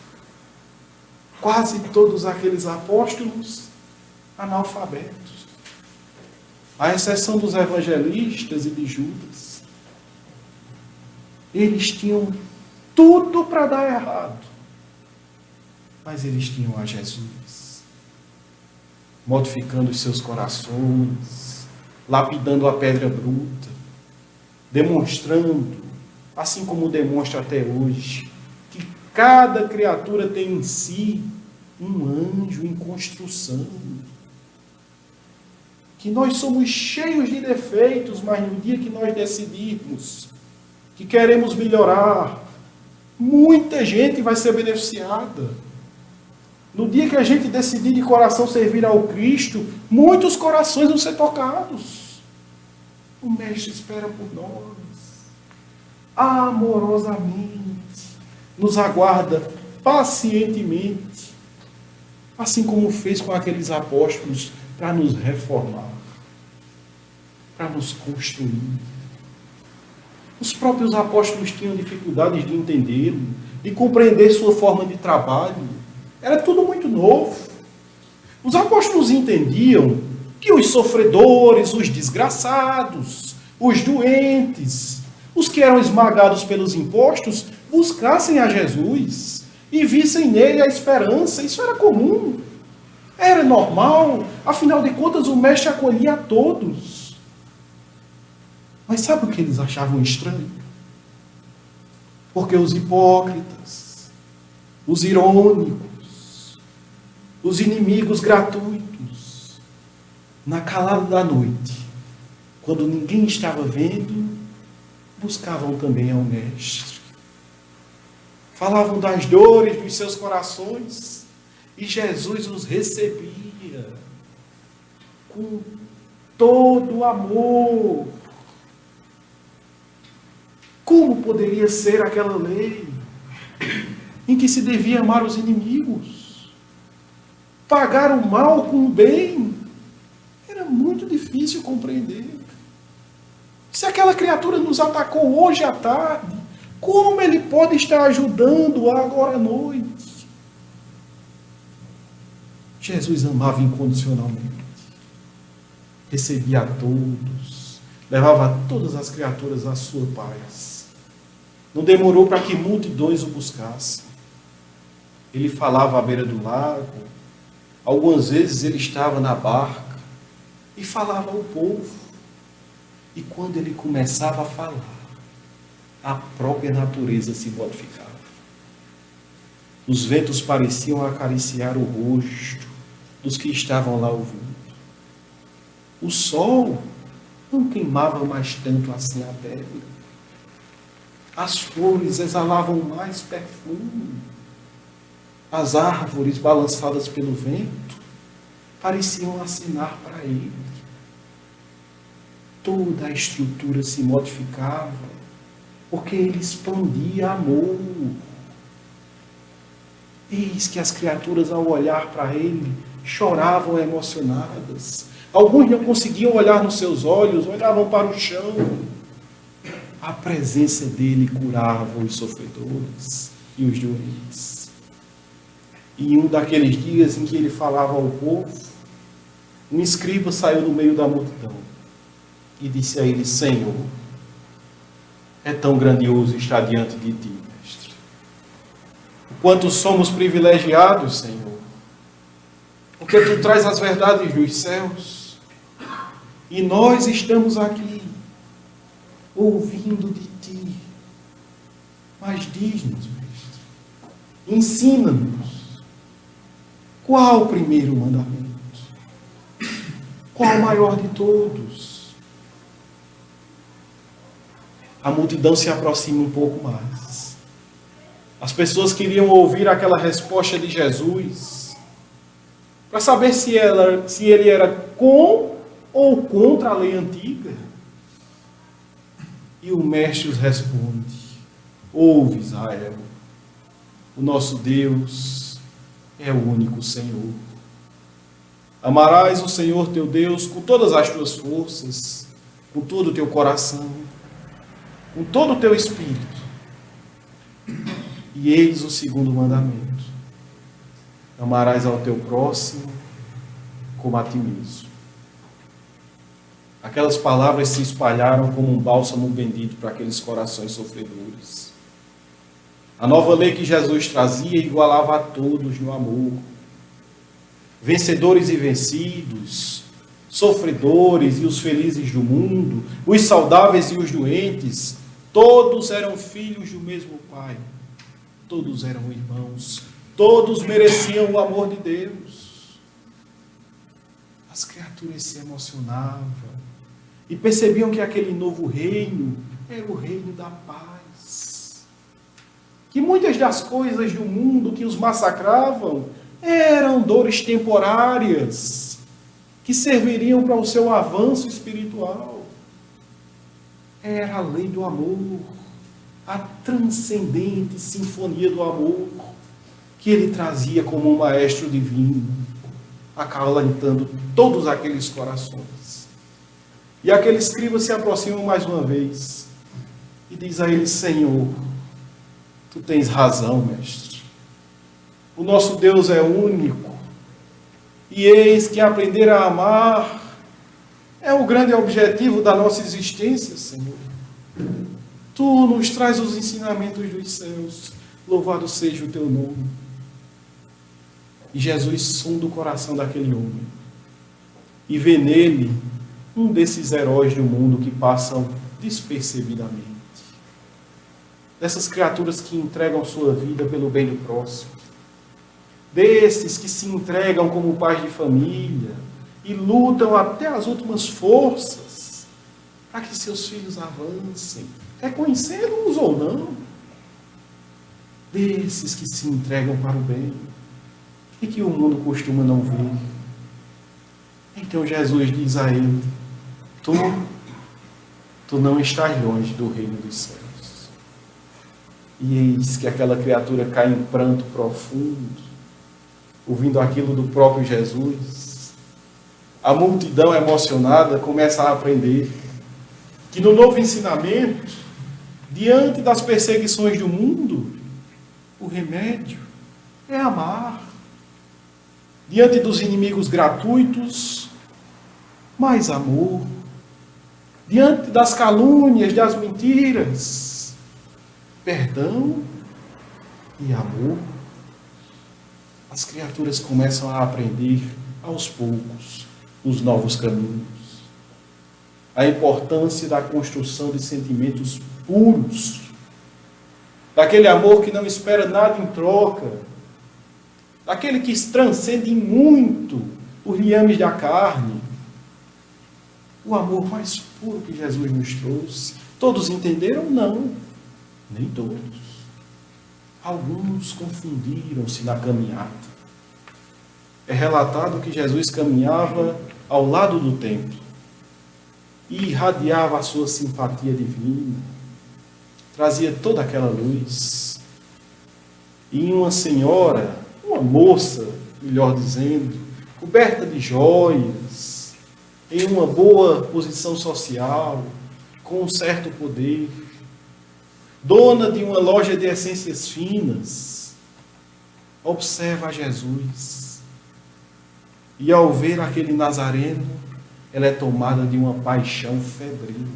Quase todos aqueles apóstolos analfabetos, à exceção dos evangelistas e de Judas. Eles tinham tudo para dar errado, mas eles tinham a Jesus, modificando os seus corações, lapidando a pedra bruta, demonstrando, assim como demonstra até hoje, que cada criatura tem em si um anjo em construção. Que nós somos cheios de defeitos, mas no dia que nós decidirmos que queremos melhorar, muita gente vai ser beneficiada. No dia que a gente decidir de coração servir ao Cristo, muitos corações vão ser tocados. O Mestre espera por nós, amorosamente, nos aguarda pacientemente, assim como fez com aqueles apóstolos, para nos reformar, para nos construir. Os próprios apóstolos tinham dificuldades de entender, de compreender sua forma de trabalho. Era tudo muito novo. Os apóstolos entendiam que os sofredores, os desgraçados, os doentes, os que eram esmagados pelos impostos, buscassem a Jesus e vissem nele a esperança. Isso era comum, era normal. Afinal de contas, o Mestre acolhia a todos. Mas sabe o que eles achavam estranho? Porque os hipócritas, os irônicos, os inimigos gratuitos, na calada da noite, quando ninguém estava vendo, buscavam também ao Mestre. Falavam das dores dos seus corações e Jesus os recebia com todo o amor. Como poderia ser aquela lei em que se devia amar os inimigos? Pagar o mal com o bem? Era muito difícil compreender. Se aquela criatura nos atacou hoje à tarde, como ele pode estar ajudando agora à noite? Jesus amava incondicionalmente. Recebia a todos, levava todas as criaturas à sua paz. Não demorou para que multidões o buscassem. Ele falava à beira do lago. Algumas vezes ele estava na barca e falava ao povo. E quando ele começava a falar, a própria natureza se modificava. Os ventos pareciam acariciar o rosto dos que estavam lá ouvindo. O sol não queimava mais tanto assim a pele. As flores exalavam mais perfume. As árvores, balançadas pelo vento, pareciam acenar para ele. Toda a estrutura se modificava, porque ele expandia amor. Eis que as criaturas, ao olhar para ele, choravam emocionadas. Alguns não conseguiam olhar nos seus olhos, olhavam para o chão. A presença dele curava os sofredores e os doentes. E em um daqueles dias em que ele falava ao povo, um escriba saiu no meio da multidão e disse a ele: Senhor, é tão grandioso estar diante de ti, Mestre. O quanto somos privilegiados, Senhor, porque tu traz as verdades dos céus. E nós estamos aqui, ouvindo de ti. Mas diz-nos, mestre, ensina-nos, qual o primeiro mandamento? Qual o maior de todos? A multidão se aproxima um pouco mais. As pessoas queriam ouvir aquela resposta de Jesus, para saber se ele era com ou contra a lei antiga. E o mestre os responde: ouve, Israel, o nosso Deus é o único Senhor. Amarás o Senhor teu Deus com todas as tuas forças, com todo o teu coração, com todo o teu espírito. E eis o segundo mandamento: amarás ao teu próximo como a ti mesmo. Aquelas palavras se espalharam como um bálsamo bendito para aqueles corações sofredores. A nova lei que Jesus trazia igualava a todos no amor. Vencedores e vencidos, sofredores e os felizes do mundo, os saudáveis e os doentes, todos eram filhos do mesmo Pai. Todos eram irmãos, todos mereciam o amor de Deus. As criaturas se emocionavam e percebiam que aquele novo reino era o reino da paz. Que muitas das coisas do mundo que os massacravam eram dores temporárias, que serviriam para o seu avanço espiritual. Era a lei do amor, a transcendente sinfonia do amor, que ele trazia como um maestro divino, acalentando todos aqueles corações. E aquele escriba se aproxima mais uma vez e diz a ele: Senhor, tu tens razão, mestre. O nosso Deus é único. E eis que aprender a amar é o grande objetivo da nossa existência, Senhor. Tu nos traz os ensinamentos dos céus. Louvado seja o teu nome. E Jesus sonda o coração daquele homem e vê nele um desses heróis do mundo que passam despercebidamente. Dessas criaturas que entregam sua vida pelo bem do próximo. Desses que se entregam como pais de família e lutam até as últimas forças para que seus filhos avancem, reconhecendo-os ou não. Desses que se entregam para o bem e que o mundo costuma não ver. Então Jesus diz a ele: tu não estás longe do reino dos céus. E eis que aquela criatura cai em pranto profundo, ouvindo aquilo do próprio Jesus. A multidão emocionada começa a aprender que no novo ensinamento, diante das perseguições do mundo, o remédio é amar. Diante dos inimigos gratuitos, mais amor. Diante das calúnias, das mentiras, perdão e amor. As criaturas começam a aprender aos poucos os novos caminhos. A importância da construção de sentimentos puros, daquele amor que não espera nada em troca, daquele que transcende muito os liames da carne. O amor mais puro que Jesus nos trouxe. Todos entenderam? Não, nem todos. Alguns confundiram-se na caminhada. É relatado que Jesus caminhava ao lado do templo e irradiava a sua simpatia divina, trazia toda aquela luz. E uma senhora, uma moça, melhor dizendo, coberta de joias, em uma boa posição social, com um certo poder, dona de uma loja de essências finas, observa a Jesus. E ao ver aquele Nazareno, ela é tomada de uma paixão febril.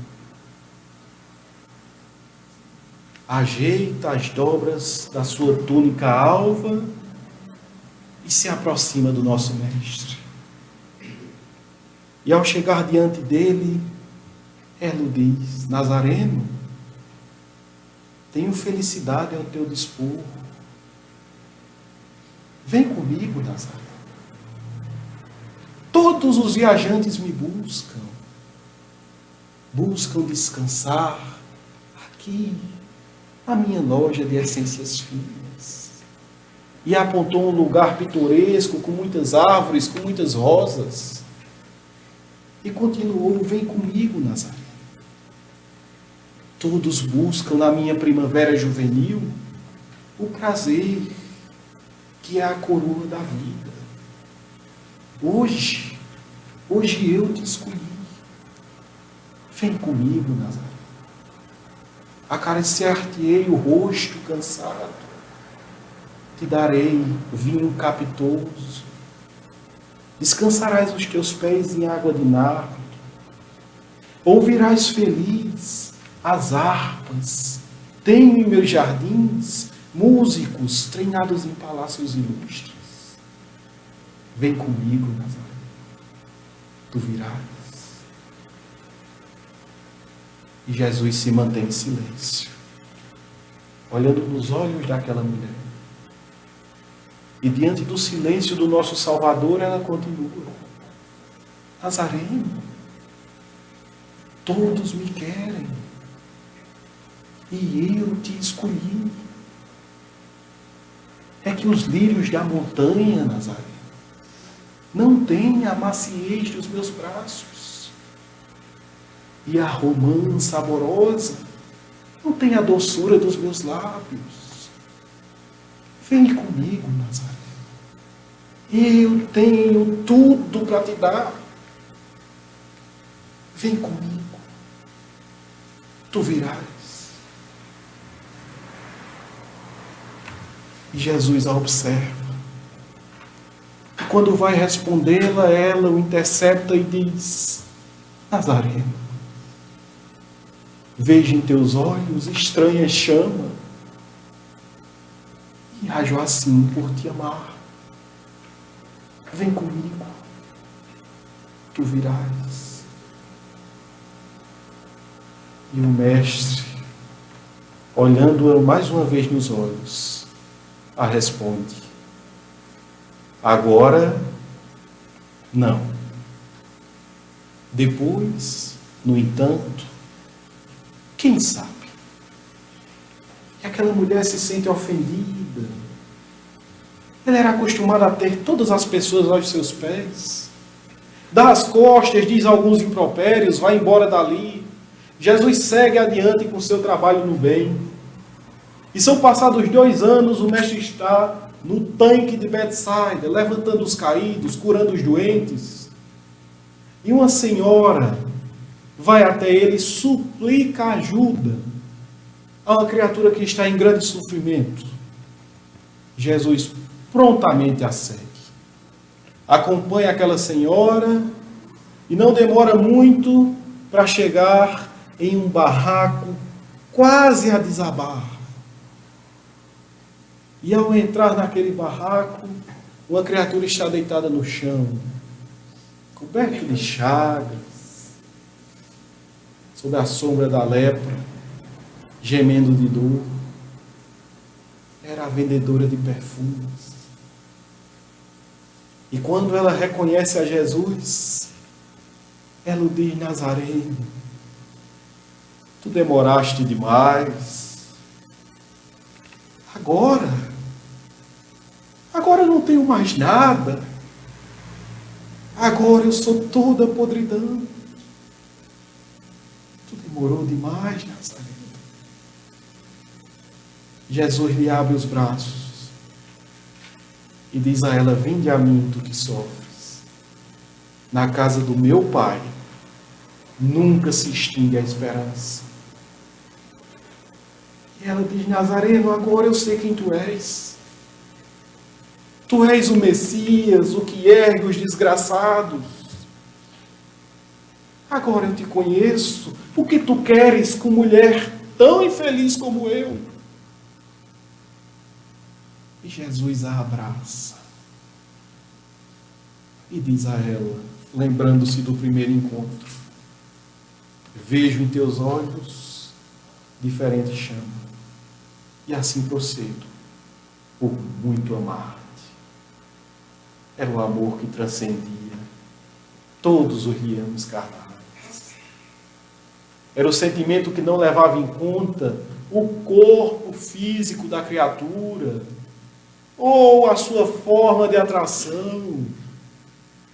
Ajeita as dobras da sua túnica alva e se aproxima do nosso Mestre. E ao chegar diante dele, ela diz: Nazareno, tenho felicidade ao teu dispor. Vem comigo, Nazareno. Todos os viajantes me buscam descansar aqui, na minha loja de essências finas. E apontou um lugar pitoresco, com muitas árvores, com muitas rosas. E continuou: vem comigo, Nazareno. Todos buscam na minha primavera juvenil o prazer, que é a coroa da vida. Hoje eu te escolhi. Vem comigo, Nazareno. Acariciar-te-ei o rosto cansado. Te darei vinho capitoso. Descansarás os teus pés em água de nardo. Ouvirás feliz as harpas. Tenho em meus jardins músicos treinados em palácios ilustres. Vem comigo, Nazareno. Tu virás. E Jesus se mantém em silêncio, olhando nos olhos daquela mulher. E diante do silêncio do nosso Salvador, ela continua: Nazareno, todos me querem, e eu te escolhi. É que os lírios da montanha, Nazareno, não têm a maciez dos meus braços, e a romã saborosa não tem a doçura dos meus lábios. Vem comigo, Nazareno. Eu tenho tudo para te dar. Vem comigo. Tu virás. E Jesus a observa. E quando vai respondê-la, ela o intercepta e diz: Nazareno, vejo em teus olhos estranha chama, e ajo assim por te amar. Vem comigo, tu virás. E o Mestre, olhando-a mais uma vez nos olhos, a responde: agora, não. Depois, no entanto, quem sabe? E aquela mulher se sente ofendida. Ela era acostumada a ter todas as pessoas aos seus pés. Dá as costas, diz alguns impropérios, vai embora dali. Jesus segue adiante com seu trabalho no bem. E são passados 2 anos, o Mestre está no tanque de Betsaida, levantando os caídos, curando os doentes. E uma senhora vai até ele e suplica ajuda a uma criatura que está em grande sofrimento. Jesus prontamente a segue. Acompanha aquela senhora e não demora muito para chegar em um barraco quase a desabar. E ao entrar naquele barraco, uma criatura está deitada no chão, coberta de chagas, sob a sombra da lepra, gemendo de dor. Era a vendedora de perfumes. E quando ela reconhece a Jesus, ela o diz: Nazareno, tu demoraste demais. Agora eu não tenho mais nada. Agora eu sou toda podridão. Tu demorou demais, Nazareno. Jesus lhe abre os braços e diz a ela: vinde a mim, tu que sofres. Na casa do meu Pai nunca se extingue a esperança. E ela diz: Nazareno, agora eu sei quem tu és. Tu és o Messias, o que ergue os desgraçados. Agora eu te conheço. O que tu queres com mulher tão infeliz como eu? E Jesus a abraça E diz a ela, lembrando-se do primeiro encontro: vejo em teus olhos diferente chama, e assim procedo, por muito amar-te. Era o amor que transcendia todos os ramos carnais. Era o sentimento que não levava em conta o corpo físico da criatura, ou a sua forma de atração.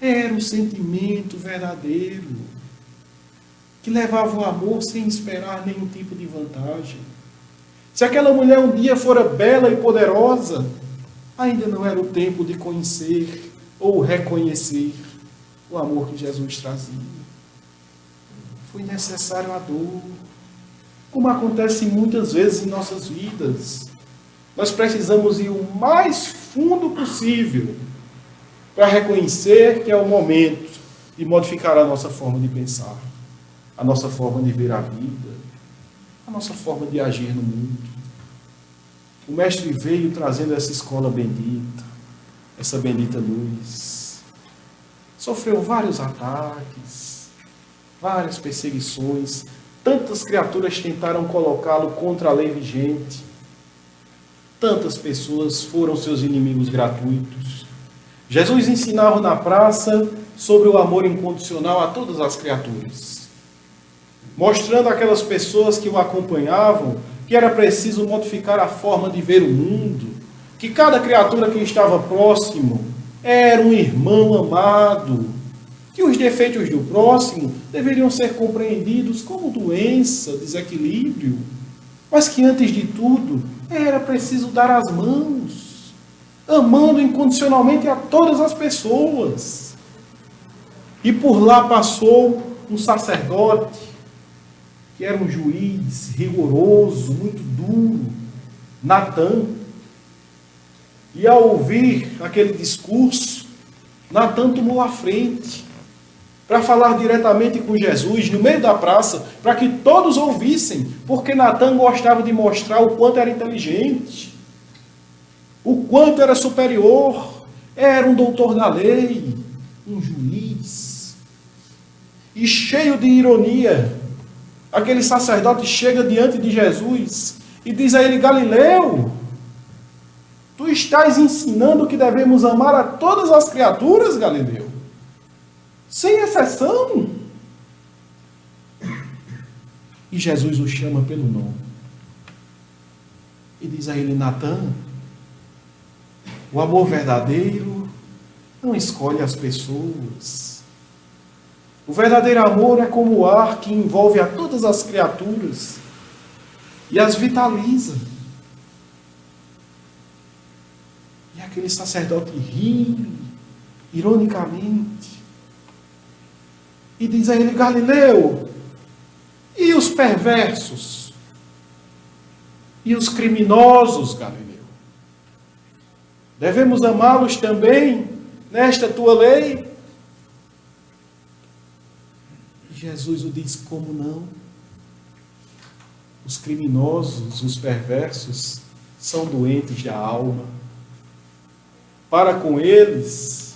Era o sentimento verdadeiro, que levava o amor sem esperar nenhum tipo de vantagem. Se aquela mulher um dia fora bela e poderosa, ainda não era o tempo de conhecer ou reconhecer o amor que Jesus trazia. Foi necessário a dor, como acontece muitas vezes em nossas vidas. Nós precisamos ir o mais fundo possível para reconhecer que é o momento de modificar a nossa forma de pensar, a nossa forma de ver a vida, a nossa forma de agir no mundo. O Mestre veio trazendo essa escola bendita, essa bendita luz. Sofreu vários ataques, várias perseguições. Tantas criaturas tentaram colocá-lo contra a lei vigente. Tantas pessoas foram seus inimigos gratuitos. Jesus ensinava na praça sobre o amor incondicional a todas as criaturas, mostrando àquelas pessoas que o acompanhavam que era preciso modificar a forma de ver o mundo, que cada criatura que estava próximo era um irmão amado, que os defeitos do próximo deveriam ser compreendidos como doença, desequilíbrio, mas que antes de tudo era preciso dar as mãos, amando incondicionalmente a todas as pessoas. E por lá passou um sacerdote, que era um juiz rigoroso, muito duro, Natã. E ao ouvir aquele discurso, Natã tomou a frente para falar diretamente com Jesus, no meio da praça, para que todos ouvissem, porque Natã gostava de mostrar o quanto era inteligente, o quanto era superior, era um doutor da lei, um juiz. E cheio de ironia, aquele sacerdote chega diante de Jesus e diz a ele: Galileu, tu estás ensinando que devemos amar a todas as criaturas, Galileu, sem exceção. E Jesus o chama pelo nome e diz a ele: Natã, o amor verdadeiro não escolhe as pessoas. O verdadeiro amor é como o ar que envolve a todas as criaturas e as vitaliza. E aquele sacerdote ri, ironicamente, e diz a ele: Galileu, e os perversos? E os criminosos, Galileu? Devemos amá-los também nesta tua lei? E Jesus o diz: como não? Os criminosos, os perversos, são doentes da alma. Para com eles,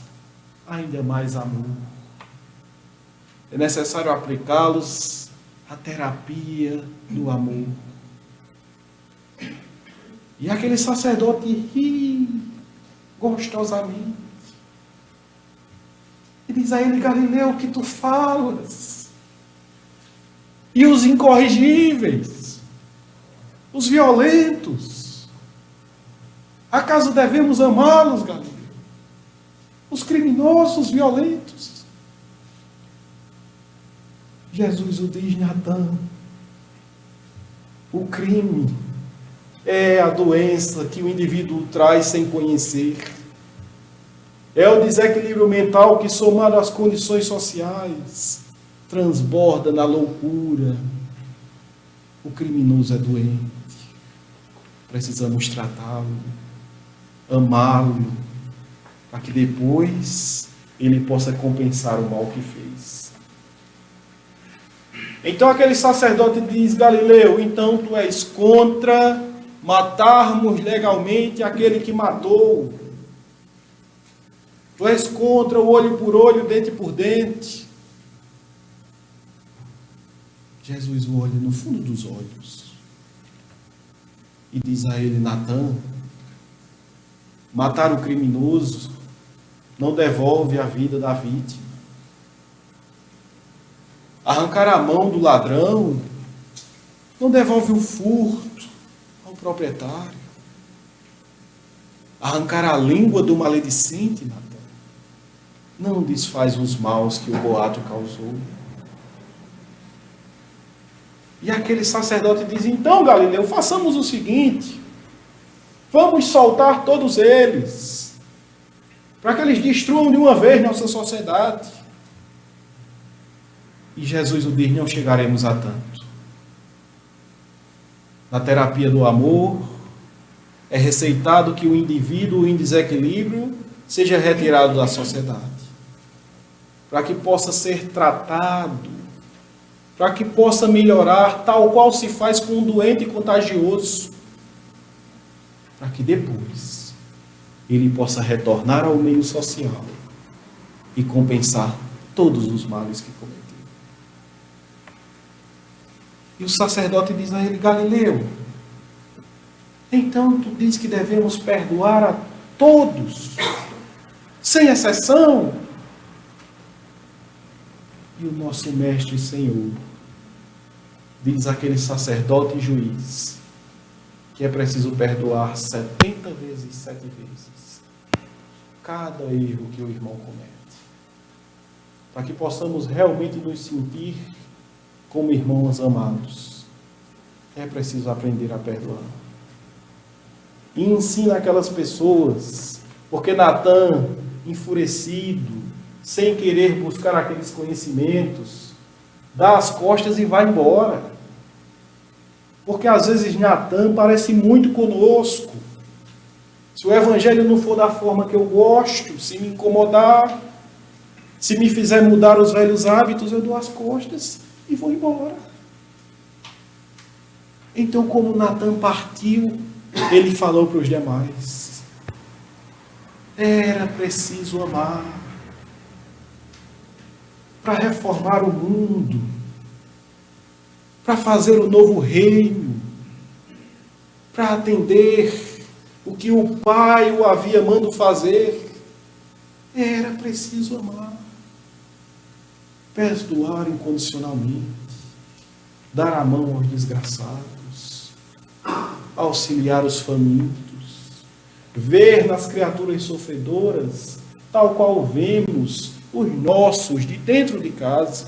ainda mais amor. É necessário aplicá-los à terapia do amor. E aquele sacerdote ri gostosamente e diz a ele: Galileu, o que tu falas? E os incorrigíveis, os violentos, acaso devemos amá-los, Galileu? Os criminosos, violentos? Jesus o diz: Natã, o crime é a doença que o indivíduo traz sem conhecer. É o desequilíbrio mental que, somado às condições sociais, transborda na loucura. O criminoso é doente. Precisamos tratá-lo, amá-lo, para que depois ele possa compensar o mal que fez. Então aquele sacerdote diz: Galileu, então tu és contra matarmos legalmente aquele que matou. Tu Tu és contra o olho por olho, dente por dente. Jesus o olha no fundo dos olhos e diz a ele: Natã, matar o criminoso não devolve a vida da vítima. Arrancar a mão do ladrão não devolve o furto ao proprietário. Arrancar a língua do maledicente, Natã, não desfaz os maus que o boato causou. E aquele sacerdote diz: então, Galileu, façamos o seguinte: vamos soltar todos eles, para que eles destruam de uma vez nossa sociedade. E Jesus o diz: não chegaremos a tanto. Na terapia do amor, é receitado que o indivíduo em desequilíbrio seja retirado da sociedade, para que possa ser tratado, para que possa melhorar, tal qual se faz com um doente contagioso, para que depois ele possa retornar ao meio social e compensar todos os males que cometeu. E o sacerdote diz a ele: Galileu, então tu diz que devemos perdoar a todos, sem exceção? E o nosso mestre e Senhor diz àquele sacerdote e juiz que é preciso perdoar 70 vezes 7 vezes cada erro que o irmão comete, para que possamos realmente nos sentir como irmãos amados. É preciso aprender a perdoar. E ensina aquelas pessoas, porque Natã, enfurecido, sem querer buscar aqueles conhecimentos, dá as costas e vai embora. Porque às vezes Natã parece muito conosco. Se o evangelho não for da forma que eu gosto, se me incomodar, se me fizer mudar os velhos hábitos, eu dou as costas e vou embora. Então, como Natã partiu, ele falou para os demais: era preciso amar para reformar o mundo, para fazer o novo reino, para atender o que o Pai o havia mandado fazer. Era preciso amar, perdoar incondicionalmente, dar a mão aos desgraçados, auxiliar os famintos, ver nas criaturas sofredoras, tal qual vemos os nossos de dentro de casa,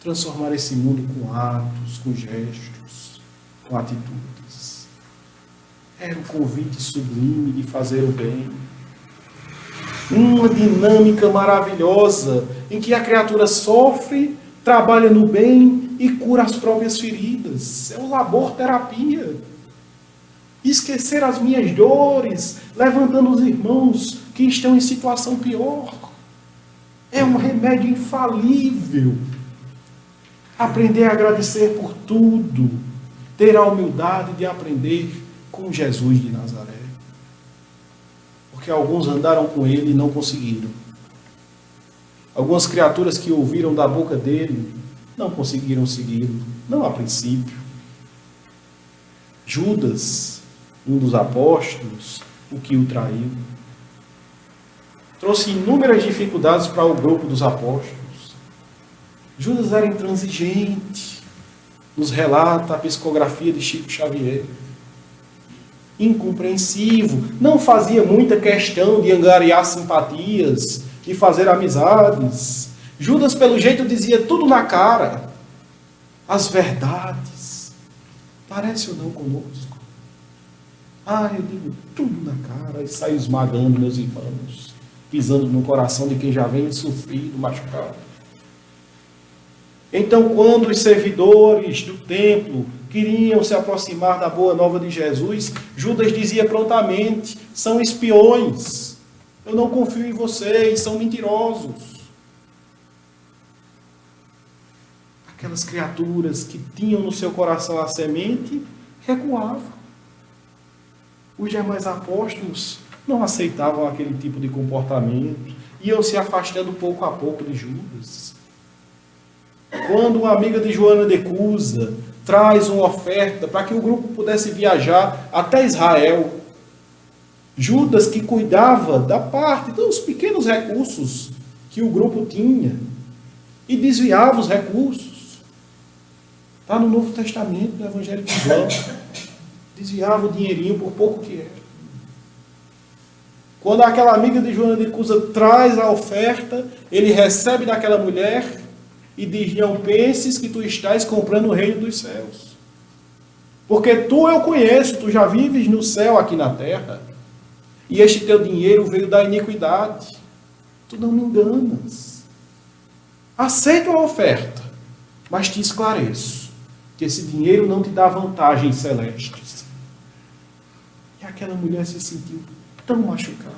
transformar esse mundo com atos, com gestos, com atitudes. Era um convite sublime de fazer o bem. Uma dinâmica maravilhosa em que a criatura sofre, trabalha no bem e cura as próprias feridas. É o labor-terapia. Esquecer as minhas dores, levantando os irmãos que estão em situação pior. É um remédio infalível. Aprender a agradecer por tudo, ter a humildade de aprender com Jesus de Nazaré. Porque alguns andaram com ele e não conseguiram. Algumas criaturas que ouviram da boca dele não conseguiram segui-lo, não a princípio. Judas, um dos apóstolos, o que o traiu, trouxe inúmeras dificuldades para o grupo dos apóstolos. Judas era intransigente, nos relata a psicografia de Chico Xavier. Incompreensivo, não fazia muita questão de angariar simpatias, de fazer amizades. Judas, pelo jeito, dizia tudo na cara, as verdades. Parece ou não conosco? Eu digo tudo na cara e saio esmagando meus irmãos, pisando no coração de quem já vem sofrido, machucado. Então, quando os servidores do templo queriam se aproximar da boa nova de Jesus, Judas dizia prontamente: são espiões, eu não confio em vocês, são mentirosos. Aquelas criaturas que tinham no seu coração a semente, recuavam. Os demais apóstolos não aceitavam aquele tipo de comportamento, iam se afastando pouco a pouco de Judas. Quando uma amiga de Joana de Cusa traz uma oferta para que o grupo pudesse viajar até Israel, Judas, que cuidava da parte dos pequenos recursos que o grupo tinha, e desviava os recursos. Está no Novo Testamento, no Evangelho de João. Desviava o dinheirinho por pouco que era. Quando aquela amiga de Joana de Cusa traz a oferta, ele recebe daquela mulher e diz: não penses que tu estás comprando o reino dos céus. Porque tu eu conheço, tu já vives no céu aqui na terra. E este teu dinheiro veio da iniquidade. Tu não me enganas. Aceito a oferta, mas te esclareço que esse dinheiro não te dá vantagens celestes. E aquela mulher se sentiu tão machucada,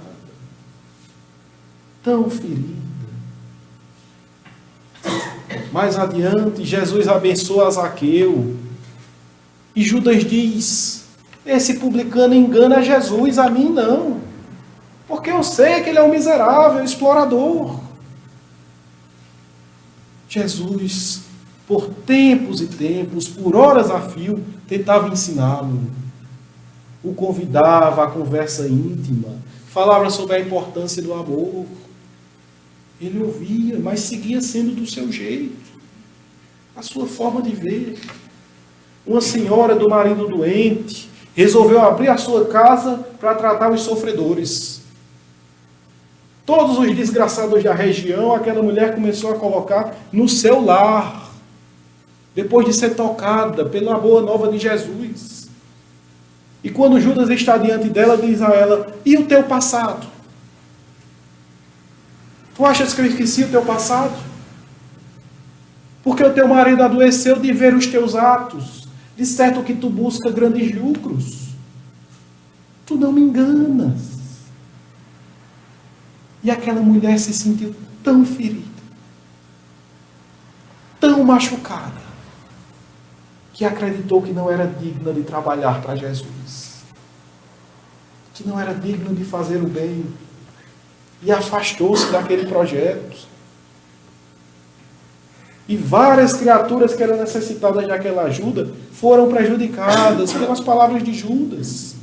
tão ferida. Mais adiante, Jesus abençoa Zaqueu. E Judas diz: esse publicano engana Jesus, a mim não. Porque eu sei que ele é um miserável, explorador. Jesus, por tempos e tempos, por horas a fio, tentava ensiná-lo. O convidava à conversa íntima, falava sobre a importância do amor. Ele ouvia, mas seguia sendo do seu jeito, a sua forma de ver. Uma senhora do marido doente resolveu abrir a sua casa para tratar os sofredores. Todos os desgraçados da região, aquela mulher começou a colocar no seu lar, depois de ser tocada pela boa nova de Jesus. E quando Judas está diante dela, diz a ela: e o teu passado? Tu achas que eu esqueci o teu passado? Porque o teu marido adoeceu de ver os teus atos. De certo que tu busca grandes lucros. Tu não me enganas. E aquela mulher se sentiu tão ferida, tão machucada, que acreditou que não era digna de trabalhar para Jesus, que não era digna de fazer o bem, e afastou-se daquele projeto. E várias criaturas que eram necessitadas daquela ajuda foram prejudicadas pelas palavras de Judas.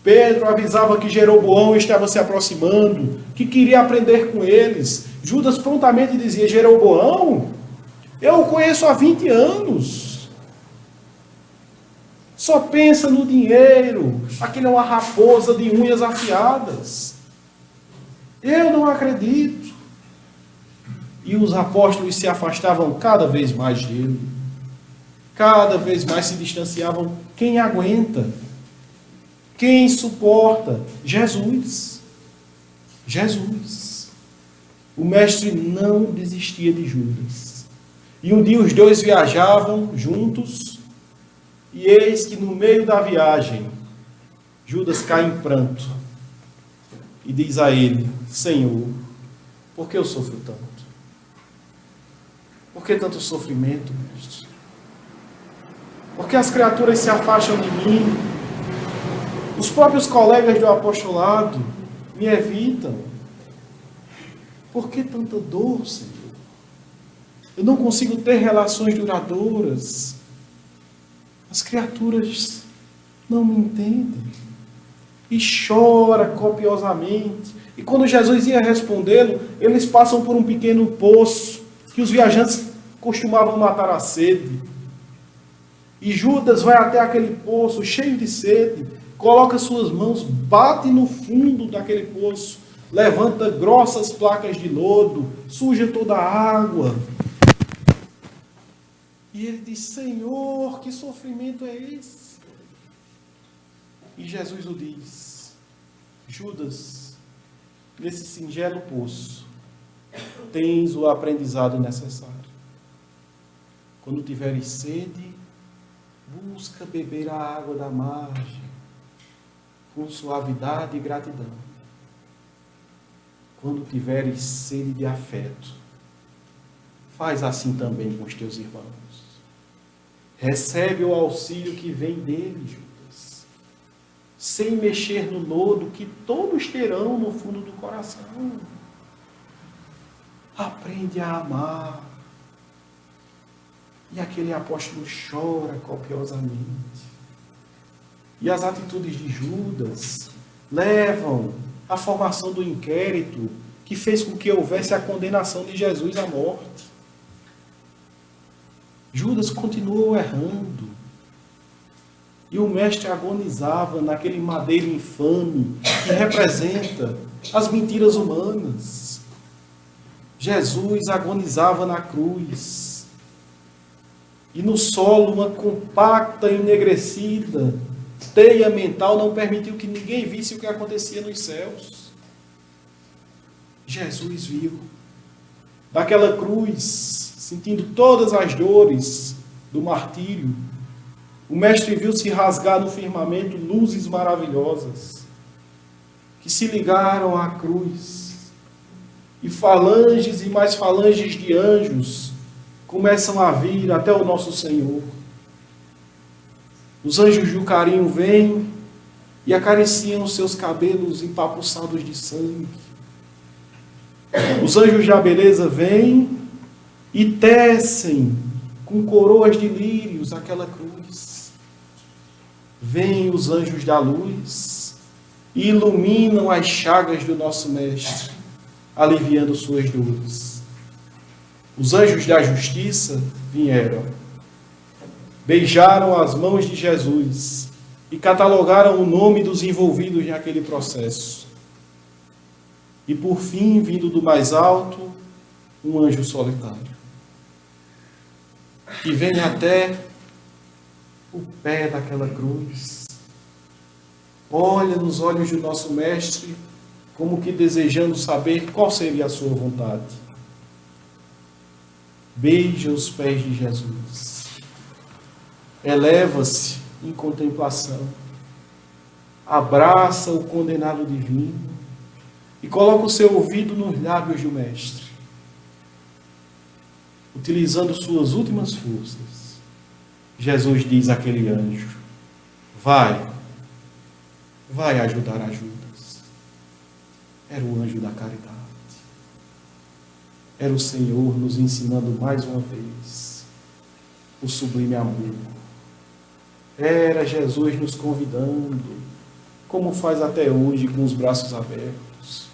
Pedro avisava que Jeroboão estava se aproximando, que queria aprender com eles. Judas prontamente dizia: Jeroboão, eu o conheço há 20 anos. Só pensa no dinheiro. Aquele é uma raposa de unhas afiadas. Eu não acredito. E os apóstolos se afastavam cada vez mais dele. Cada vez mais se distanciavam. Quem aguenta? Quem suporta? Jesus. Jesus. O mestre não desistia de Judas. E um dia os dois viajavam juntos, e eis que no meio da viagem, Judas cai em pranto e diz a ele: Senhor, por que eu sofro tanto? Por que tanto sofrimento, mestre? Por que as criaturas se afastam de mim? Os próprios colegas do apostolado me evitam. Por que tanta dor, Senhor? Eu não consigo ter relações duradouras. As criaturas não me entendem. E chora copiosamente. E quando Jesus ia respondê-lo, eles passam por um pequeno poço que os viajantes costumavam matar a sede. E Judas vai até aquele poço cheio de sede, coloca suas mãos, bate no fundo daquele poço, levanta grossas placas de lodo, suja toda a água. E ele diz: Senhor, que sofrimento é esse? E Jesus o diz: Judas, nesse singelo poço, tens o aprendizado necessário. Quando tiveres sede, busca beber a água da margem, com suavidade e gratidão. Quando tiveres sede de afeto, faz assim também com os teus irmãos. Recebe o auxílio que vem dele, Judas. sem mexer no lodo que todos terão no fundo do coração. Aprende a amar. E aquele apóstolo chora copiosamente. E as atitudes de Judas levam à formação do inquérito que fez com que houvesse a condenação de Jesus à morte. Judas continuou errando. E o mestre agonizava naquele madeiro infame que representa as mentiras humanas. Jesus agonizava na cruz. E no solo, uma compacta e enegrecida teia mental não permitiu que ninguém visse o que acontecia nos céus. Jesus viu. Daquela cruz, sentindo todas as dores do martírio, o mestre viu se rasgar no firmamento luzes maravilhosas que se ligaram à cruz. E falanges e mais falanges de anjos começam a vir até o nosso Senhor. Os anjos do carinho vêm e acariciam os seus cabelos empapuçados de sangue. Os anjos da beleza vêm e tecem com coroas de lírios aquela cruz. Vêm os anjos da luz e iluminam as chagas do nosso Mestre, aliviando suas dores. Os anjos da justiça vieram, beijaram as mãos de Jesus e catalogaram o nome dos envolvidos naquele processo. E por fim, vindo do mais alto, um anjo solitário, que vem até o pé daquela cruz, olha nos olhos do nosso Mestre, como que desejando saber qual seria a sua vontade. Beija os pés de Jesus, eleva-se em contemplação, abraça o condenado divino e coloca o seu ouvido nos lábios do Mestre. Utilizando suas últimas forças, Jesus diz àquele anjo: vai ajudar a Judas. Era o anjo da caridade. Era o Senhor nos ensinando mais uma vez o sublime amor. Era Jesus nos convidando, como faz até hoje, com os braços abertos.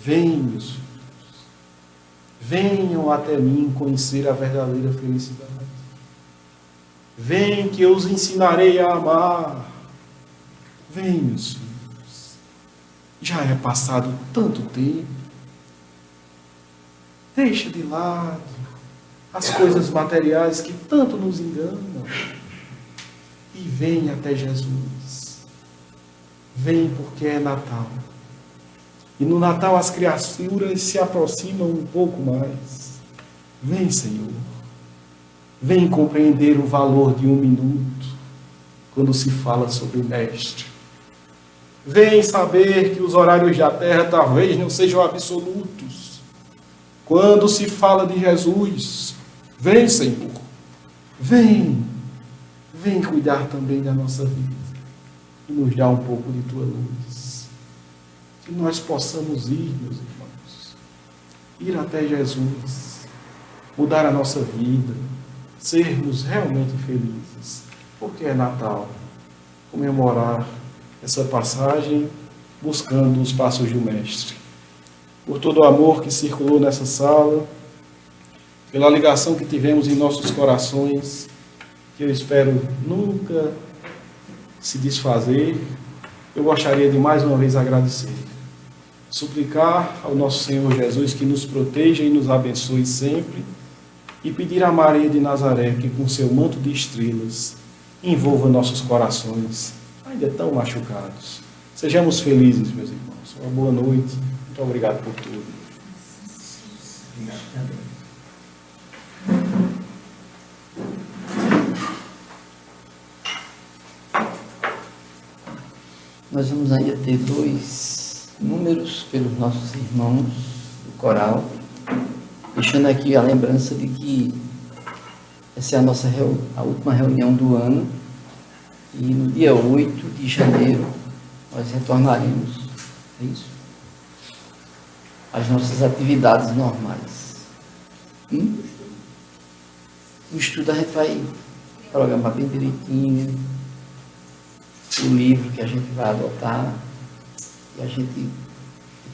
Vem, meus filhos, venham até mim conhecer a verdadeira felicidade. Vem que eu os ensinarei a amar. Vem, meus filhos. Já é passado tanto tempo. Deixa de lado as coisas materiais que tanto nos enganam. E vem até Jesus. Vem porque é Natal. E no Natal as criaturas se aproximam um pouco mais. Vem, Senhor. Vem compreender o valor de um minuto quando se fala sobre o Mestre. Vem saber que os horários da terra talvez não sejam absolutos quando se fala de Jesus. Vem, Senhor. Vem cuidar também da nossa vida e nos dar um pouco de Tua luz. Que nós possamos ir, meus irmãos, ir até Jesus, mudar a nossa vida, sermos realmente felizes, porque é Natal, comemorar essa passagem buscando os passos do Mestre. Por todo o amor que circulou nessa sala, pela ligação que tivemos em nossos corações, que eu espero nunca se desfazer, eu gostaria de mais uma vez agradecer. Suplicar ao nosso Senhor Jesus que nos proteja e nos abençoe sempre e pedir a Maria de Nazaré que com seu manto de estrelas envolva nossos corações, ainda tão machucados. Sejamos felizes, meus irmãos. Uma boa noite. Muito obrigado por tudo. Nós vamos ainda ter 2 números pelos nossos irmãos do coral, deixando aqui a lembrança de que essa é a última reunião do ano, e no dia 8 de janeiro nós retornaremos, é isso? Às nossas atividades normais. O estudo a gente vai programar bem direitinho, o livro que a gente vai adotar, e a gente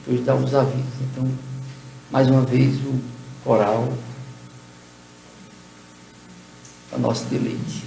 depois dá os avisos. Então, mais uma vez, o coral, a nosso deleite.